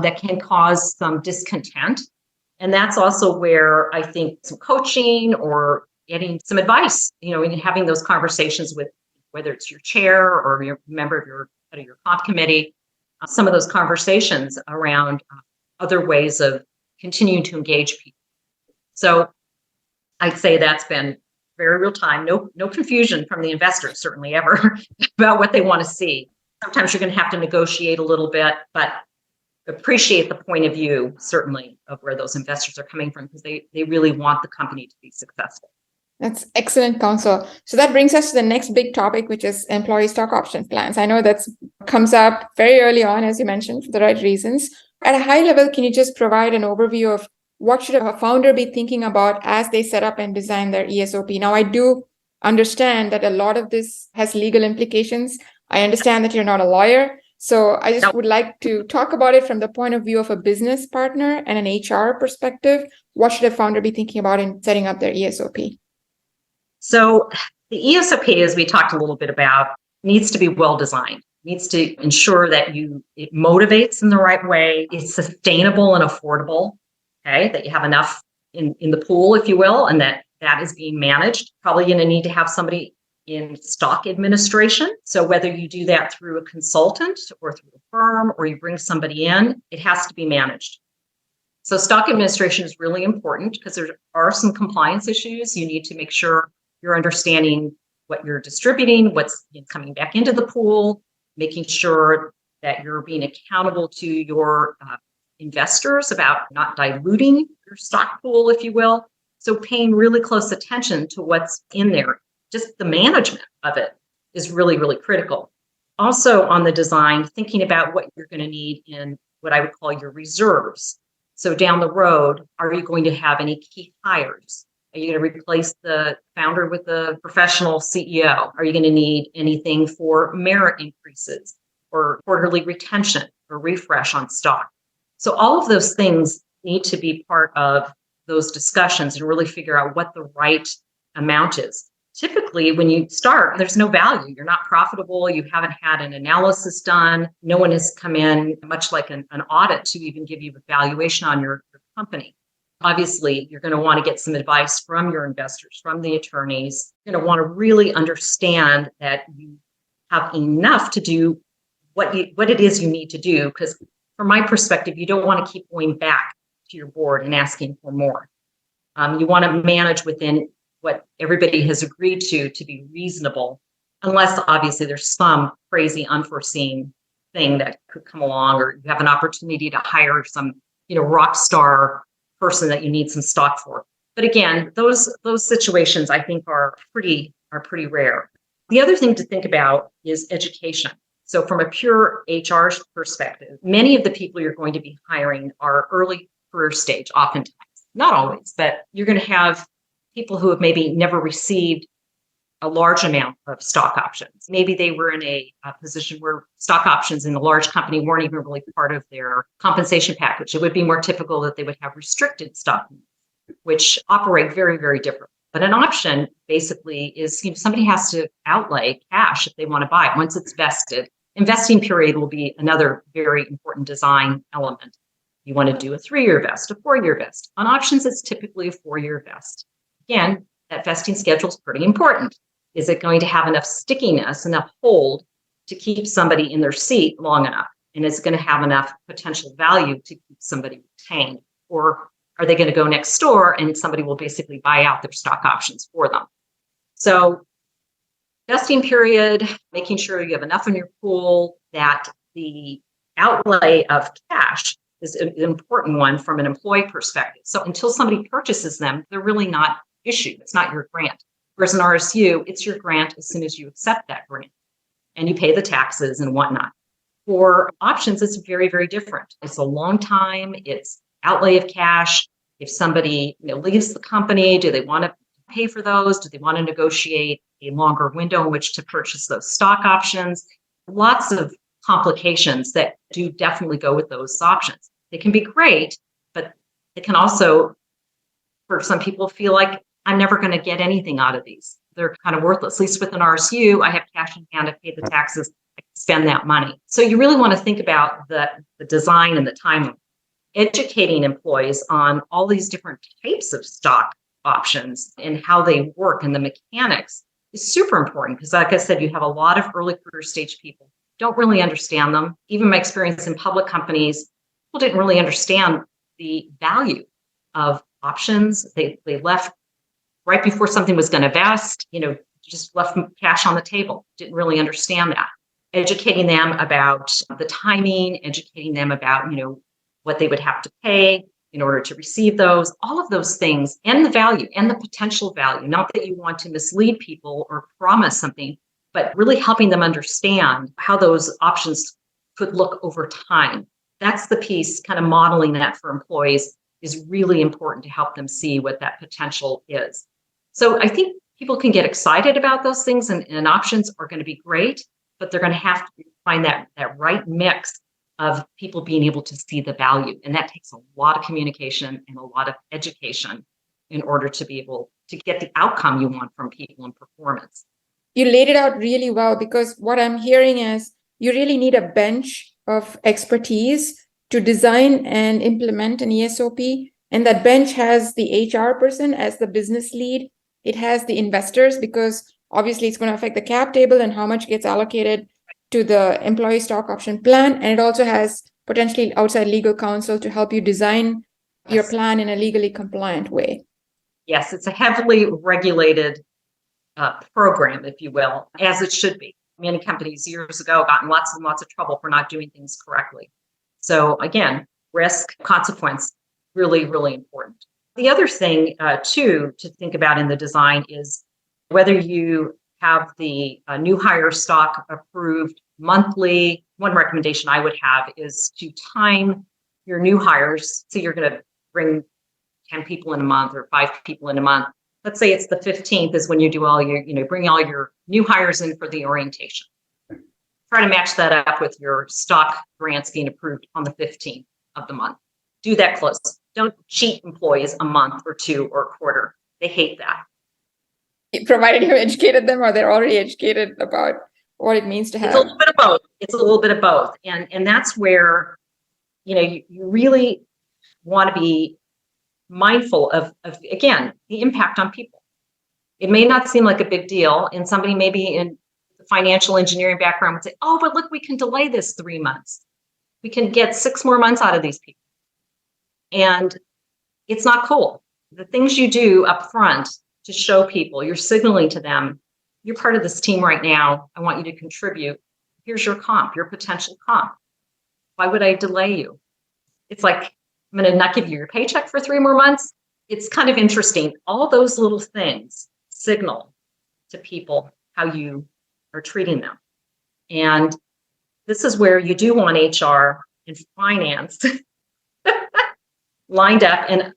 that can cause some discontent. And that's also where I think some coaching or getting some advice, in having those conversations with whether it's your chair or your member of your comp committee, some of those conversations around other ways of continuing to engage people. So I'd say that's been very real time. No confusion from the investors, certainly ever, about what they want to see. Sometimes you're going to have to negotiate a little bit, but appreciate the point of view, certainly, of where those investors are coming from, because they really want the company to be successful. That's excellent counsel. So that brings us to the next big topic, which is employee stock option plans. I know that comes up very early on, as you mentioned, for the right reasons. At a high level, can you just provide an overview of what should a founder be thinking about as they set up and design their ESOP? Now, I do understand that a lot of this has legal implications. I understand that you're not a lawyer. So I just would like to talk about it from the point of view of a business partner and an HR perspective. What should a founder be thinking about in setting up their ESOP? So the ESOP, as we talked a little bit about, needs to be well designed, needs to ensure that it motivates in the right way, it's sustainable and affordable, okay, that you have enough in the pool, if you will, and that is being managed. Probably going to need to have somebody in stock administration. So whether you do that through a consultant or through a firm or you bring somebody in, it has to be managed. So stock administration is really important because there are some compliance issues. You need to make sure you're understanding what you're distributing, what's coming back into the pool, making sure that you're being accountable to your investors about not diluting your stock pool, if you will. So paying really close attention to what's in there. Just the management of it is really, really critical. Also on the design, thinking about what you're going to need in what I would call your reserves. So down the road, are you going to have any key hires? Are you going to replace the founder with a professional CEO? Are you going to need anything for merit increases or quarterly retention or refresh on stock? So all of those things need to be part of those discussions and really figure out what the right amount is. Typically, when you start, there's no value. You're not profitable. You haven't had an analysis done. No one has come in, much like an audit, to even give you a valuation on your company. Obviously, you're going to want to get some advice from your investors, from the attorneys. You're going to want to really understand that you have enough to do what it is you need to do. Because from my perspective, you don't want to keep going back to your board and asking for more. You want to manage within what everybody has agreed to be reasonable, unless obviously there's some crazy unforeseen thing that could come along, or you have an opportunity to hire some, rock star person that you need some stock for. But again, those situations I think are pretty rare. The other thing to think about is education. So from a pure HR perspective, many of the people you're going to be hiring are early career stage, oftentimes, not always, but you're going to have people who have maybe never received a large amount of stock options. Maybe they were in a position where stock options in a large company weren't even really part of their compensation package. It would be more typical that they would have restricted stock, which operate very, very different. But an option basically is somebody has to outlay cash if they want to buy it. Once it's vested, investing period will be another very important design element. You want to do a 3-year vest, a 4-year vest. On options, it's typically a 4-year vest. Again, that vesting schedule is pretty important. Is it going to have enough stickiness, enough hold to keep somebody in their seat long enough? And is it going to have enough potential value to keep somebody retained? Or are they going to go next door and somebody will basically buy out their stock options for them? So vesting period, making sure you have enough in your pool, that the outlay of cash is an important one from an employee perspective. So until somebody purchases them, they're really not issued. It's not your grant. Whereas an RSU, it's your grant as soon as you accept that grant and you pay the taxes and whatnot. For options, it's very, very different. It's a long time. It's outlay of cash. If somebody leaves the company, do they want to pay for those? Do they want to negotiate a longer window in which to purchase those stock options? Lots of complications that do definitely go with those options. They can be great, but they can also, for some people, feel like I'm never going to get anything out of these. They're kind of worthless. At least with an RSU, I have cash in hand, I pay the taxes, I can spend that money. So you really want to think about the design and the timing. Educating employees on all these different types of stock options and how they work and the mechanics is super important because, like I said, you have a lot of early career stage people don't really understand them. Even my experience in public companies, people didn't really understand the value of options. They left right before something was going to vest, just left cash on the table, didn't really understand that. Educating them about the timing, educating them about, what they would have to pay in order to receive those, all of those things, and the value and the potential value. Not that you want to mislead people or promise something, but really helping them understand how those options could look over time. That's the piece, kind of modeling that for employees is really important to help them see what that potential is. So I think people can get excited about those things and options are going to be great, but they're going to have to find that right mix of people being able to see the value. And that takes a lot of communication and a lot of education in order to be able to get the outcome you want from people and performance. You laid it out really well because what I'm hearing is you really need a bench of expertise to design and implement an ESOP. And that bench has the HR person as the business lead. It has the investors because obviously it's going to affect the cap table and how much gets allocated to the employee stock option plan. And it also has potentially outside legal counsel to help you design your plan in a legally compliant way. Yes, it's a heavily regulated program, if you will, as it should be. Many companies years ago got in lots and lots of trouble for not doing things correctly. So again, risk, consequence, really, really important. The other thing, too, to think about in the design is whether you have the new hire stock approved monthly. One recommendation I would have is to time your new hires. So you're going to bring 10 people in a month or 5 people in a month. Let's say it's the 15th is when you do all your, bring all your new hires in for the orientation. Try to match that up with your stock grants being approved on the 15th of the month. Do that close. Don't cheat employees a month or 2 or a quarter. They hate that. Provided you've educated them or they're already educated about what it means to have. It's a little bit of both. It's a little bit of both. And that's where, you really want to be mindful of, again, the impact on people. It may not seem like a big deal, and somebody maybe in the financial engineering background would say, oh, but look, we can delay this 3 months. We can get 6 more months out of these people. And it's not cool. The things you do up front to show people, you're signaling to them, you're part of this team right now. I want you to contribute. Here's your comp, your potential comp. Why would I delay you? It's like, I'm going to not give you your paycheck for 3 more months. It's kind of interesting. All those little things signal to people how you are treating them. And this is where you do want HR and finance lined up. And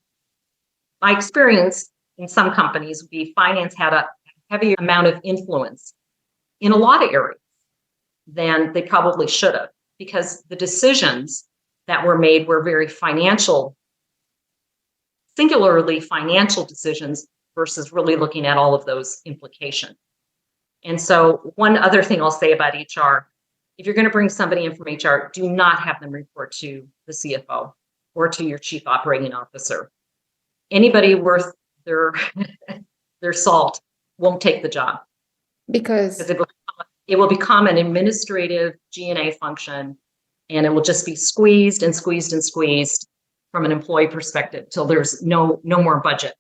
my experience in some companies would be finance had a heavier amount of influence in a lot of areas than they probably should have, because the decisions that were made were very financial, singularly financial decisions versus really looking at all of those implications. And so one other thing I'll say about HR, if you're going to bring somebody in from HR, do not have them report to the CFO or to your chief operating officer. Anybody worth their salt won't take the job because it will become an administrative G&A function, and it will just be squeezed and squeezed and squeezed from an employee perspective till there's no more budget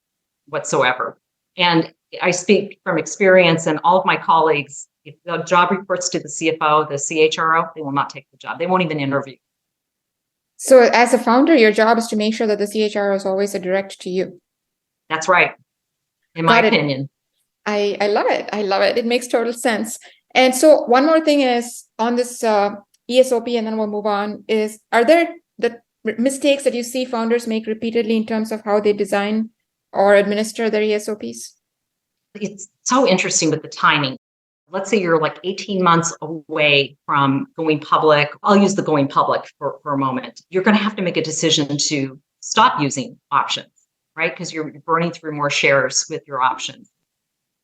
whatsoever. And I speak from experience, and all of my colleagues, if the job reports to the CFO, the CHRO, they will not take the job. They won't even interview. So as a founder, your job is to make sure that the CHRO is always a direct to you. That's right, in my opinion. I love it. I love it. It makes total sense. And so one more thing is on this ESOP, and then we'll move on, are there the mistakes that you see founders make repeatedly in terms of how they design or administer their ESOPs? It's so interesting with the timing. Let's say you're like 18 months away from going public. I'll use the going public for a moment. You're going to have to make a decision to stop using options, right? Because you're burning through more shares with your options.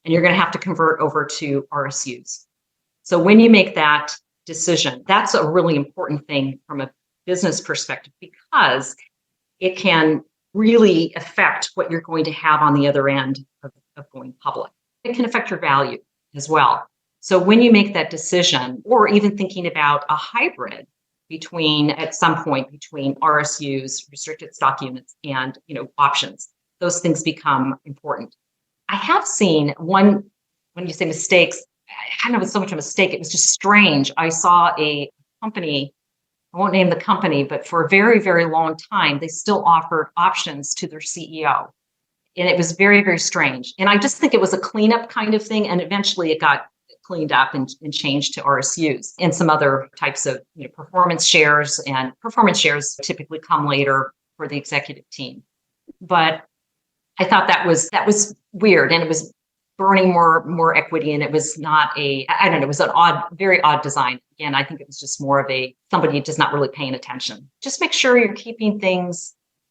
And you're going to have to convert over to RSUs. So when you make that decision, that's a really important thing from a business perspective, because it can really affect what you're going to have on the other end of going public. It can affect your value as well. So when you make that decision, or even thinking about a hybrid at some point between RSUs, restricted stock units, and options, those things become important. I have seen when you say mistakes, I don't know if it's so much a mistake, it was just strange. I saw a company, I won't name the company, but for a very, very long time, they still offered options to their CEO. And it was very, very strange. And I just think it was a cleanup kind of thing. And eventually it got cleaned up and changed to RSUs and some other types of performance shares. And performance shares typically come later for the executive team. But I thought that was weird, and it was burning more equity, and it was not it was an very odd design. Again, I think it was just more of somebody just not really paying attention. Just make sure you're keeping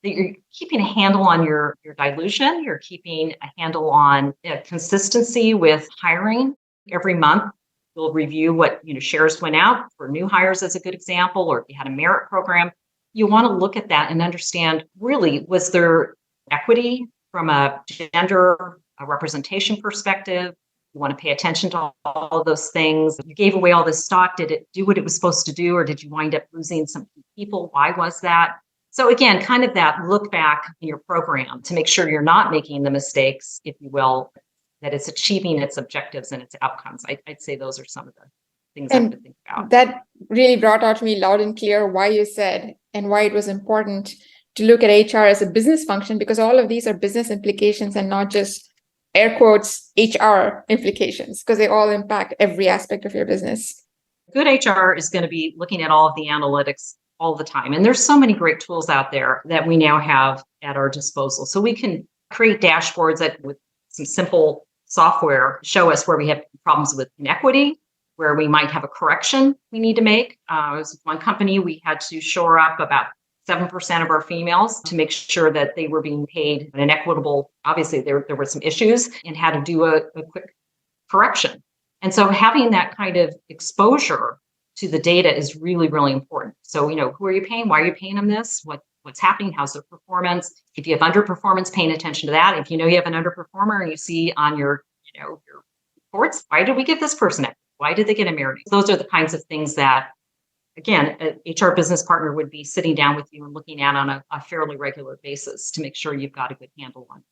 a handle on your dilution. You're keeping a handle on consistency with hiring. Every month, you'll review what shares went out for new hires, as a good example, or if you had a merit program. You want to look at that and understand, really, was there equity from a gender representation perspective? You want to pay attention to all of those things. You gave away all this stock. Did it do what it was supposed to do, or did you wind up losing some people? Why was that? So again, kind of that look back in your program to make sure you're not making the mistakes, if you will, that it's achieving its objectives and its outcomes. I'd say those are some of the things I have to think about. That really brought out to me loud and clear why you said and why it was important to look at HR as a business function, because all of these are business implications and not just air quotes HR implications, because they all impact every aspect of your business. Good HR is going to be looking at all of the analytics all the time. And there's so many great tools out there that we now have at our disposal. So we can create dashboards that with some simple software show us where we have problems with inequity, where we might have a correction we need to make. As one company, we had to shore up about 7% of our females to make sure that they were being paid an equitable. Obviously, there were some issues, and had to do a quick correction. And so having that kind of exposure to the data is really, really important. So, who are you paying? Why are you paying them this? What's happening? How's their performance? If you have underperformance, paying attention to that. If you know you have an underperformer and you see on your reports, why did we give this person equity? Why did they get a merit? Those are the kinds of things that, again, an HR business partner would be sitting down with you and looking at on a fairly regular basis to make sure you've got a good handle on.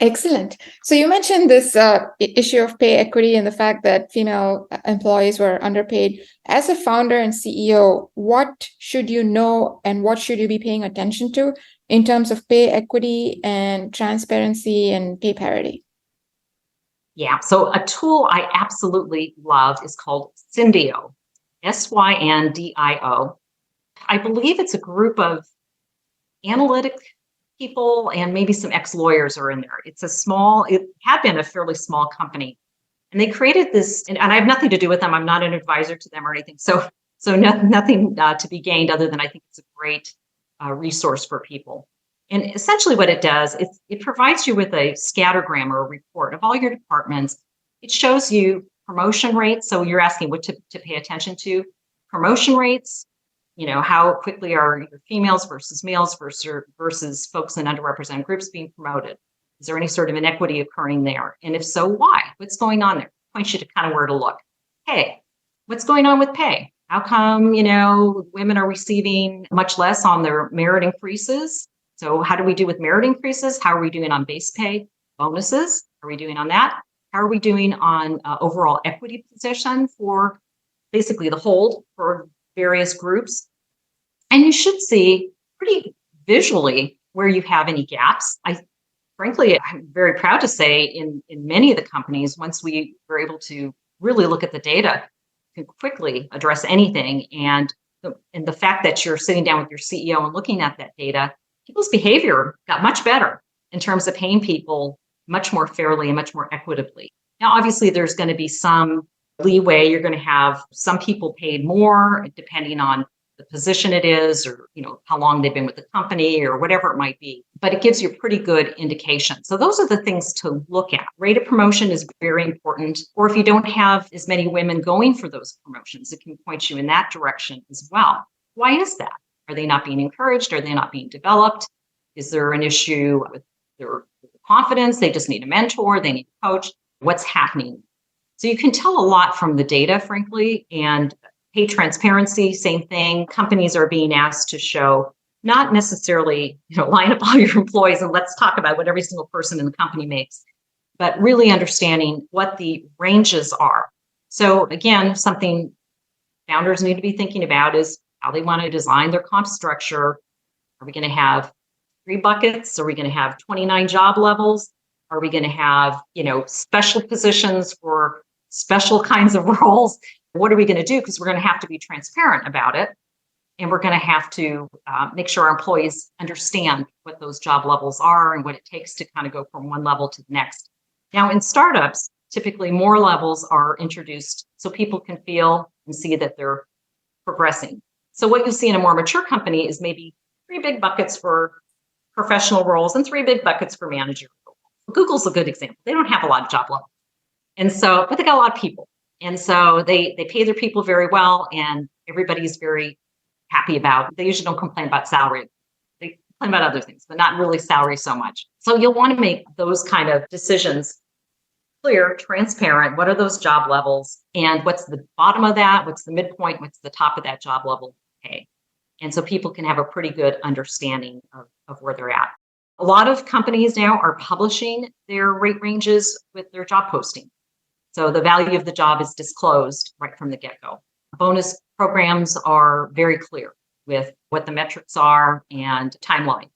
Excellent. So you mentioned this issue of pay equity and the fact that female employees were underpaid. As a founder and CEO, what should you know and what should you be paying attention to in terms of pay equity and transparency and pay parity? Yeah, so a tool I absolutely love is called Syndio, Syndio. I believe it's a group of analytic people and maybe some ex-lawyers are in there. It had been a fairly small company. And they created this, and I have nothing to do with them. I'm not an advisor to them or anything. So nothing to be gained other than I think it's a great resource for people. And essentially what it does, it provides you with a scattergram or a report of all your departments. It shows you promotion rates. So you're asking what to pay attention to. Promotion rates, how quickly are your females versus males versus folks in underrepresented groups being promoted? Is there any sort of inequity occurring there? And if so, why? What's going on there? Points you to kind of where to look. Hey, what's going on with pay? How come, women are receiving much less on their merit increases? So how do we do with merit increases? How are we doing on base pay, bonuses? How are we doing on that? How are we doing on overall equity position for basically the hold for various groups? And you should see pretty visually where you have any gaps. Frankly, I'm very proud to say in many of the companies, once we were able to really look at the data, can quickly address anything. And the fact that you're sitting down with your CEO and looking at that data, people's behavior got much better in terms of paying people much more fairly and much more equitably. Now, obviously, there's going to be some leeway. You're going to have some people paid more depending on the position it is, or how long they've been with the company, or whatever it might be. But it gives you a pretty good indication. So those are the things to look at. Rate of promotion is very important. Or if you don't have as many women going for those promotions, it can point you in that direction as well. Why is that? Are they not being encouraged? Are they not being developed? Is there an issue with their confidence? They just need a mentor. They need a coach. What's happening? So you can tell a lot from the data, frankly, and pay transparency, same thing. Companies are being asked to show not necessarily, line up all your employees and let's talk about what every single person in the company makes, but really understanding what the ranges are. So again, something founders need to be thinking about is how they want to design their comp structure. Are we going to have 3 buckets? Are we going to have 29 job levels? Are we going to have, special positions for special kinds of roles? What are we going to do? Because we're going to have to be transparent about it. And we're going to have to make sure our employees understand what those job levels are and what it takes to kind of go from one level to the next. Now, in startups, typically more levels are introduced so people can feel and see that they're progressing. So what you'll see in a more mature company is maybe 3 big buckets for professional roles and 3 big buckets for managerial roles. Google's a good example. They don't have a lot of job levels. But they got a lot of people. And so they pay their people very well, and everybody's very happy about. They usually don't complain about salary. They complain about other things, but not really salary so much. So you'll want to make those kind of decisions clear, transparent. What are those job levels? And what's the bottom of that? What's the midpoint? What's the top of that job level pay? And so people can have a pretty good understanding of where they're at. A lot of companies now are publishing their rate ranges with their job posting. So the value of the job is disclosed right from the get-go. Bonus programs are very clear with what the metrics are and timeline.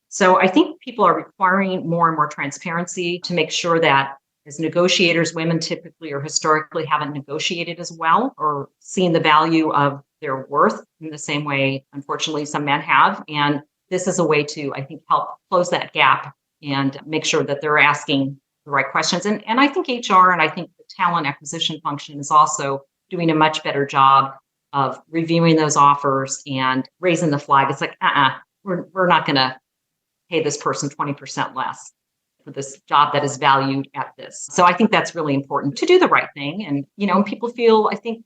So I think people are requiring more and more transparency to make sure that as negotiators, women typically or historically haven't negotiated as well or seen the value of their worth in the same way, unfortunately, some men have. And this is a way to, I think, help close that gap and make sure that they're asking the right questions. And I think HR and I think the talent acquisition function is also doing a much better job of reviewing those offers and raising the flag. It's like, we're not going to pay this person 20% less for this job that is valued at this. So I think that's really important to do the right thing. And, people feel, I think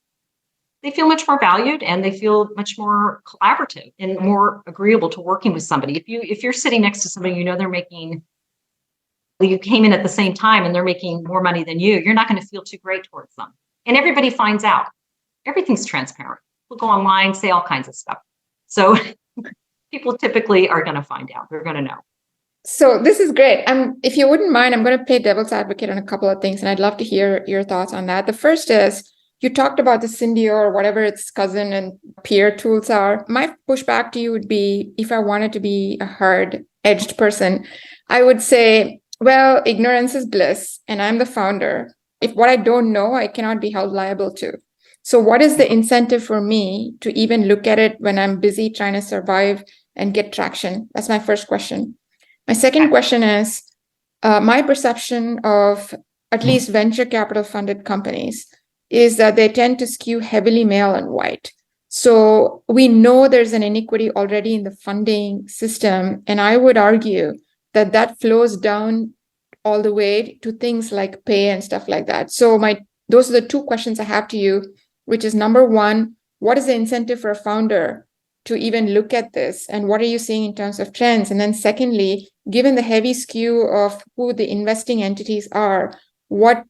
they feel much more valued and they feel much more collaborative and more agreeable to working with somebody. If you're sitting next to somebody, they're making, you came in at the same time and they're making more money than you're not going to feel too great towards them. And everybody finds out. Everything's transparent. We'll go online, say all kinds of stuff. So people typically are going to find out. They're going to know. So this is great. If you wouldn't mind, I'm going to play devil's advocate on a couple of things, and I'd love to hear your thoughts on that. The first is, you talked about the Cindy or whatever its cousin and peer tools are. My pushback to you would be, if I wanted to be a hard-edged person, I would say, well, ignorance is bliss, and I'm the founder. If what I don't know, I cannot be held liable to. So what is the incentive for me to even look at it when I'm busy trying to survive and get traction? That's my first question. My second question is, my perception of at least venture capital funded companies is that they tend to skew heavily male and white. So we know there's an inequity already in the funding system. And I would argue that flows down all the way to things like pay and stuff like that. So those are the 2 questions I have to you, which is number 1, what is the incentive for a founder to even look at this? And what are you seeing in terms of trends? And then secondly, given the heavy skew of who the investing entities are, what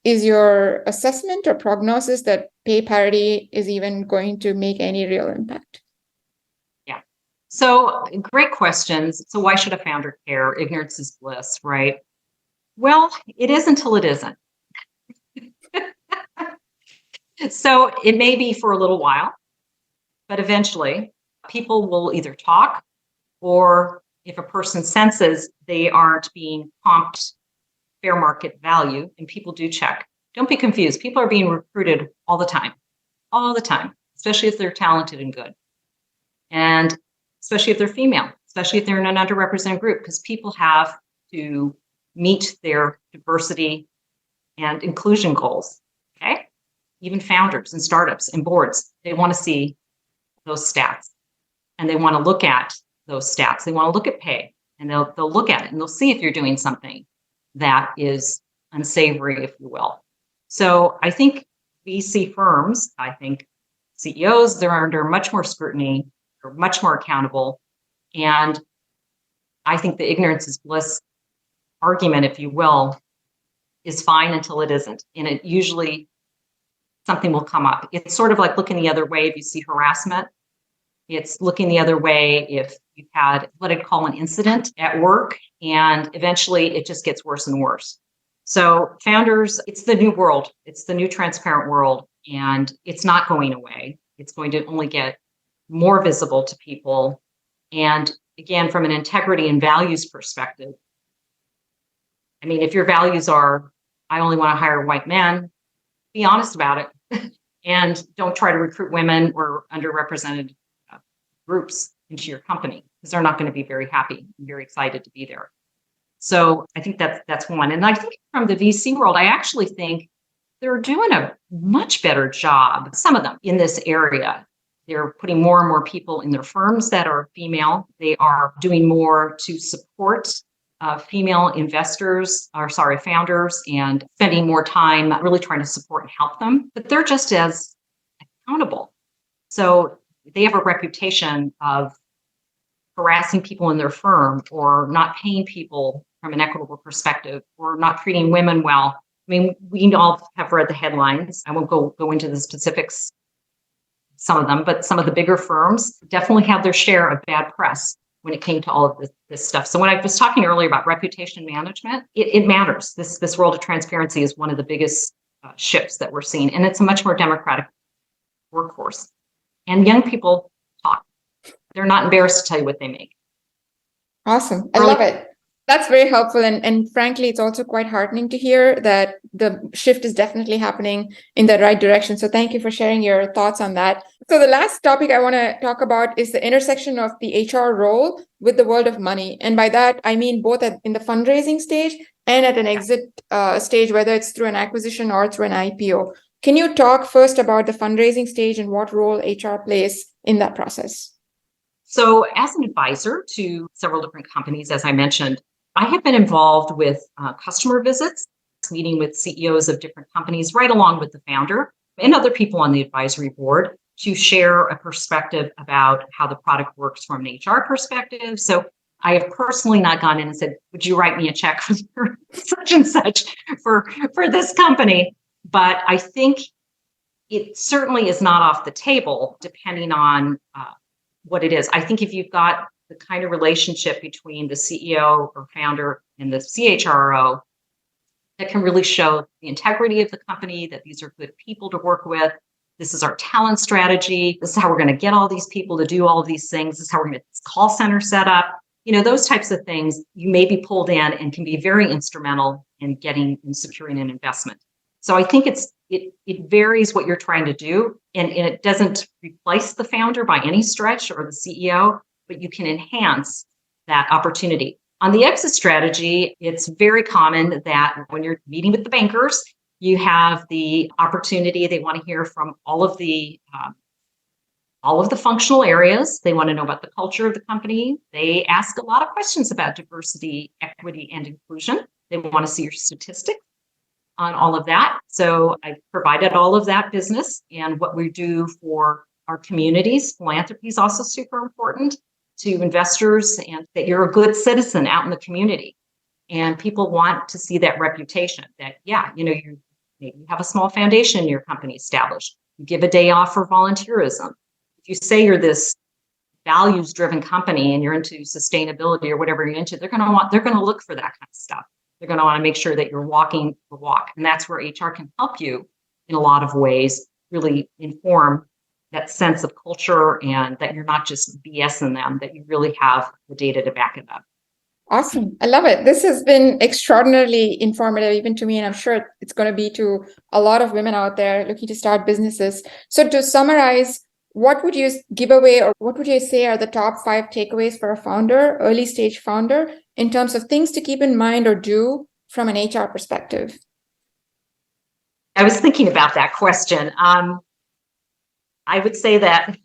is your assessment or prognosis that pay parity is even going to make any real impact? Yeah. So great questions. So why should a founder care? Ignorance is bliss, right? Well, it is until it isn't. So it may be for a little while, but eventually people will either talk, or if a person senses they aren't being comped fair market value, and people do check. Don't be confused. People are being recruited all the time, especially if they're talented and good. And especially if they're female, especially if they're in an underrepresented group, because people have to meet their diversity and inclusion goals. Okay. Even founders and startups and boards, they want to see those stats, and they want to look at those stats. They want to look at pay, and they'll look at it, and they'll see if you're doing something that is unsavory, if you will. So I think VC firms, I think CEOs, they're under much more scrutiny, they're much more accountable. And I think the ignorance is bliss argument, if you will, is fine until it isn't. And it usually, something will come up. It's sort of like looking the other way if you see harassment. It's looking the other way if you've had what I'd call an incident at work, and eventually it just gets worse and worse. So founders, it's the new world. It's the new transparent world, and it's not going away. It's going to only get more visible to people. And again, from an integrity and values perspective, I mean, if your values are, I only want to hire white men, be honest about it. And don't try to recruit women or underrepresented groups into your company, because they're not going to be very happy and very excited to be there. So I think that's one. And I think from the VC world, I actually think they're doing a much better job, some of them, in this area. They're putting more and more people in their firms that are female. They are doing more to support female founders, and spending more time really trying to support and help them. But they're just as accountable. So they have a reputation of harassing people in their firm, or not paying people from an equitable perspective, or not treating women well. I mean, we all have read the headlines. I won't go into the specifics, some of them, but some of the bigger firms definitely have their share of bad press when it came to all of this stuff. So when I was talking earlier about reputation management, it matters. This world of transparency is one of the biggest shifts that we're seeing, and it's a much more democratic workforce. And young people talk. They're not embarrassed to tell you what they make. Awesome. I love it. That's very helpful. And frankly, it's also quite heartening to hear that the shift is definitely happening in the right direction. So thank you for sharing your thoughts on that. So the last topic I want to talk about is the intersection of the HR role with the world of money. And by that, I mean both in the fundraising stage and at an exit stage, whether it's through an acquisition or through an IPO. Can you talk first about the fundraising stage and what role HR plays in that process? So as an advisor to several different companies, as I mentioned, I have been involved with customer visits, meeting with CEOs of different companies, right along with the founder and other people on the advisory board, to share a perspective about how the product works from an HR perspective. So I have personally not gone in and said, would you write me a check for such and such for this company? But I think it certainly is not off the table, depending on what it is. I think if you've got the kind of relationship between the CEO or founder and the CHRO that can really show the integrity of the company, that these are good people to work with, this is our talent strategy, this is how we're going to get all these people to do all of these things, this is how we're going to get this call center set up, those types of things, you may be pulled in and can be very instrumental in getting and securing an investment. So I think it varies what you're trying to do, and it doesn't replace the founder by any stretch or the CEO, but you can enhance that opportunity. On the exit strategy, it's very common that when you're meeting with the bankers, you have the opportunity. They want to hear from all of the functional areas. They want to know about the culture of the company. They ask a lot of questions about diversity, equity, and inclusion. They want to see your statistics on all of that. So I provided all of that business, and what we do for our communities. Philanthropy is also super important to investors, and that you're a good citizen out in the community. And people want to see that reputation that, you maybe have a small foundation in your company established. You give a day off for volunteerism. If you say you're this values-driven company and you're into sustainability or whatever you're into, they're going to look for that kind of stuff. They're going to want to make sure that you're walking the walk. And that's where HR can help you in a lot of ways, really inform that sense of culture and that you're not just BSing them, that you really have the data to back it up. Awesome. I love it. This has been extraordinarily informative, even to me, and I'm sure it's going to be to a lot of women out there looking to start businesses. So to summarize, what would you give away, or what would you say are the top 5 takeaways for a founder, early stage founder, in terms of things to keep in mind or do from an HR perspective? I was thinking about that question. I would say that,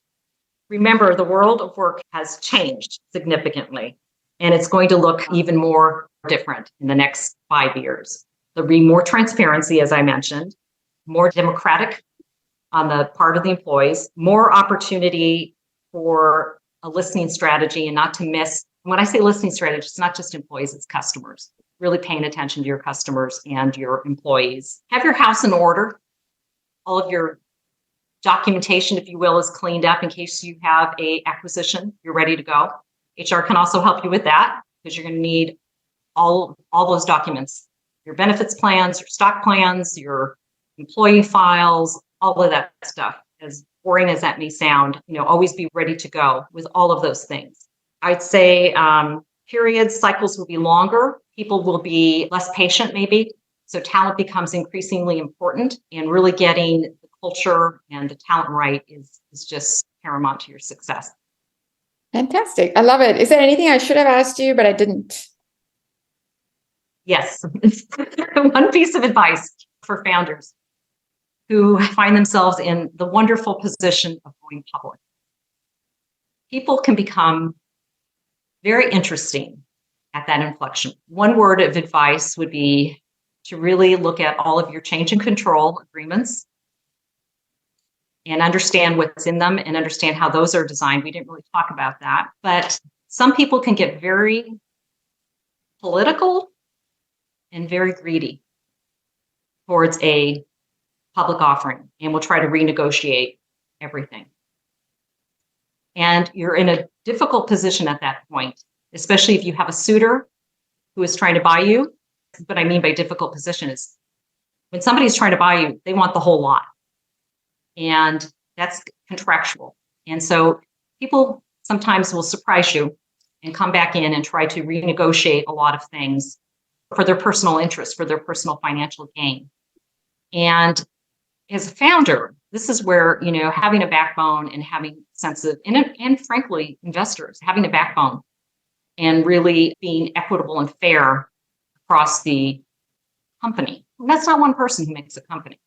remember, the world of work has changed significantly, and it's going to look even more different in the next 5 years. There'll be more transparency, as I mentioned, more democratic on the part of the employees, more opportunity for a listening strategy and not to miss. When I say listening strategy, it's not just employees, it's customers. Really paying attention to your customers and your employees. Have your house in order. All of your documentation, if you will, is cleaned up in case you have a acquisition. You're ready to go. HR can also help you with that because you're going to need all those documents, your benefits plans, your stock plans, your employee files, all of that stuff. As boring as that may sound, always be ready to go with all of those things. I'd say periods, cycles will be longer. People will be less patient, maybe. So talent becomes increasingly important, and really getting the culture and the talent right is just paramount to your success. Fantastic. I love it. Is there anything I should have asked you, but I didn't? Yes. One piece of advice for founders who find themselves in the wonderful position of going public. People can become very interesting at that inflection. One word of advice would be to really look at all of your change and control agreements and understand what's in them and understand how those are designed. We didn't really talk about that, but some people can get very political and very greedy towards a public offering, and will try to renegotiate everything. And you're in a difficult position at that point, especially if you have a suitor who is trying to buy you. What I mean by difficult position is when somebody's trying to buy you, they want the whole lot. And that's contractual. And so people sometimes will surprise you and come back in and try to renegotiate a lot of things for their personal interest, for their personal financial gain. And as a founder, this is where, having a backbone and having a sense of, and frankly, investors, having a backbone and really being equitable and fair across the company. And that's not one person who makes a company.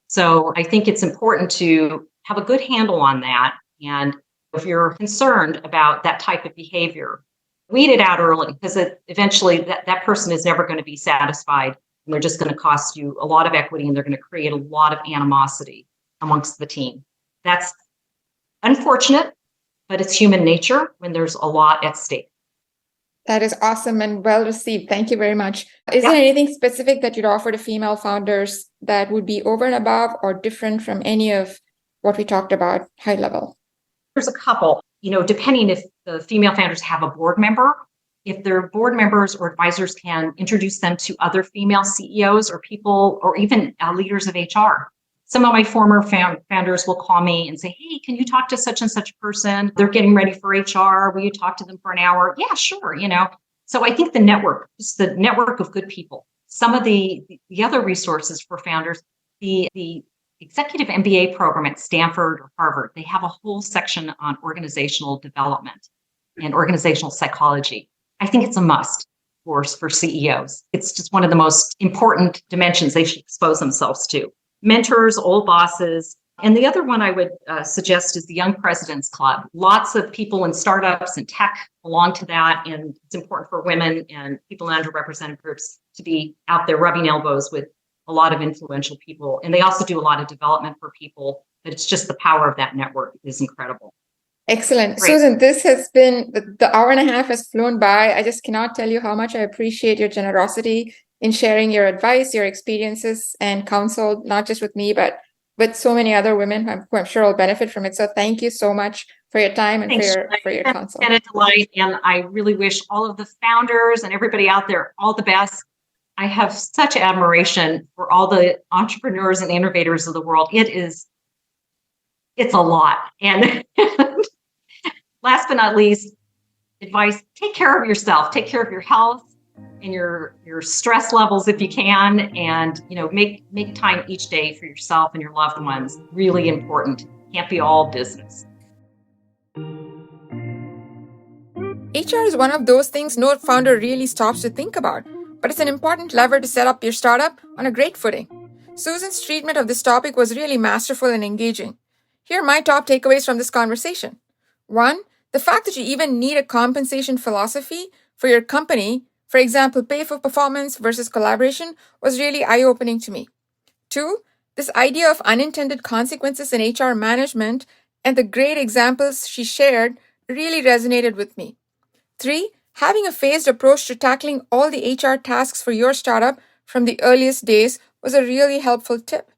So I think it's important to have a good handle on that. And if you're concerned about that type of behavior, weed it out early, because eventually that person is never going to be satisfied. And they're just going to cost you a lot of equity, and they're going to create a lot of animosity amongst the team. That's unfortunate, but it's human nature when there's a lot at stake. That is awesome and well received. Thank you very much. Is there anything specific that you'd offer to female founders that would be over and above or different from any of what we talked about high level? There's a couple, depending if the female founders have a board member, if their board members or advisors can introduce them to other female CEOs or people, or even leaders of HR. Some of my former founders will call me and say, hey, can you talk to such and such person? They're getting ready for HR. Will you talk to them for an hour? Yeah, sure. So I think the network, just the network of good people. Some of the other resources for founders, the executive MBA program at Stanford or Harvard, they have a whole section on organizational development and organizational psychology. I think it's a must for CEOs. It's just one of the most important dimensions they should expose themselves to. Mentors, old bosses. And the other one I would suggest is the Young Presidents Club. Lots of people in startups and tech belong to that. And it's important for women and people in underrepresented groups to be out there rubbing elbows with a lot of influential people. And they also do a lot of development for people. But it's just the power of that network is incredible. Excellent. Great. Susan, this has been, the hour and a half has flown by. I just cannot tell you how much I appreciate your generosity in sharing your advice, your experiences, and counsel, not just with me, but with so many other women who I'm sure will benefit from it. So thank you so much for your time and for your counsel. It's been a delight. And I really wish all of the founders and everybody out there all the best. I have such admiration for all the entrepreneurs and innovators of the world. It's a lot. And last but not least, advice, take care of yourself, take care of your health and your stress levels if you can, and make time each day for yourself and your loved ones. Really important. Can't be all business. HR is one of those things no founder really stops to think about, but it's an important lever to set up your startup on a great footing. Susan's treatment of this topic was really masterful and engaging. Here are my top takeaways from this conversation. 1, the fact that you even need a compensation philosophy for your company, for example, pay for performance versus collaboration, was really eye-opening to me. 2, this idea of unintended consequences in HR management and the great examples she shared really resonated with me. 3, having a phased approach to tackling all the HR tasks for your startup from the earliest days was a really helpful tip.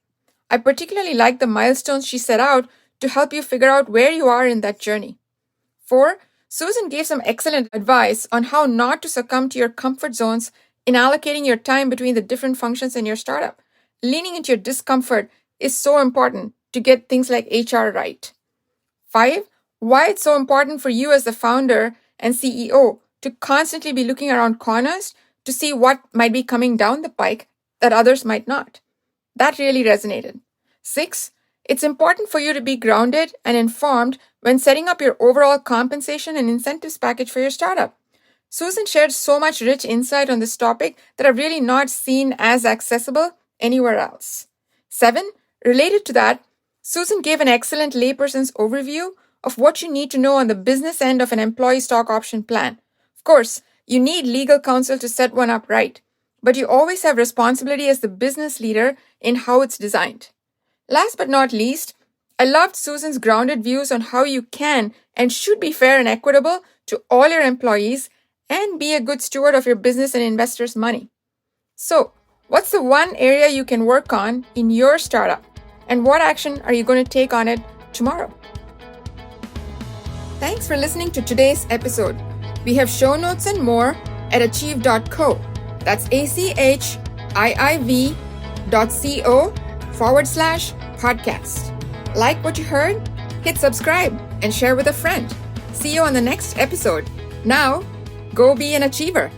I particularly like the milestones she set out to help you figure out where you are in that journey. 4, Susan gave some excellent advice on how not to succumb to your comfort zones in allocating your time between the different functions in your startup. Leaning into your discomfort is so important to get things like HR right. 5, why it's so important for you as the founder and CEO to constantly be looking around corners to see what might be coming down the pike that others might not. That really resonated. 6, it's important for you to be grounded and informed when setting up your overall compensation and incentives package for your startup. Susan shared so much rich insight on this topic that I've really not seen as accessible anywhere else. 7, related to that, Susan gave an excellent layperson's overview of what you need to know on the business end of an employee stock option plan. Of course, you need legal counsel to set one up right, but you always have responsibility as the business leader in how it's designed. Last but not least, I loved Susan's grounded views on how you can and should be fair and equitable to all your employees and be a good steward of your business and investors' money. So, what's the one area you can work on in your startup, and what action are you going to take on it tomorrow? Thanks for listening to today's episode. We have show notes and more at achieve.co. That's achieve.co/podcast. Like what you heard? Hit subscribe and share with a friend. See you on the next episode. Now, go be an achiever.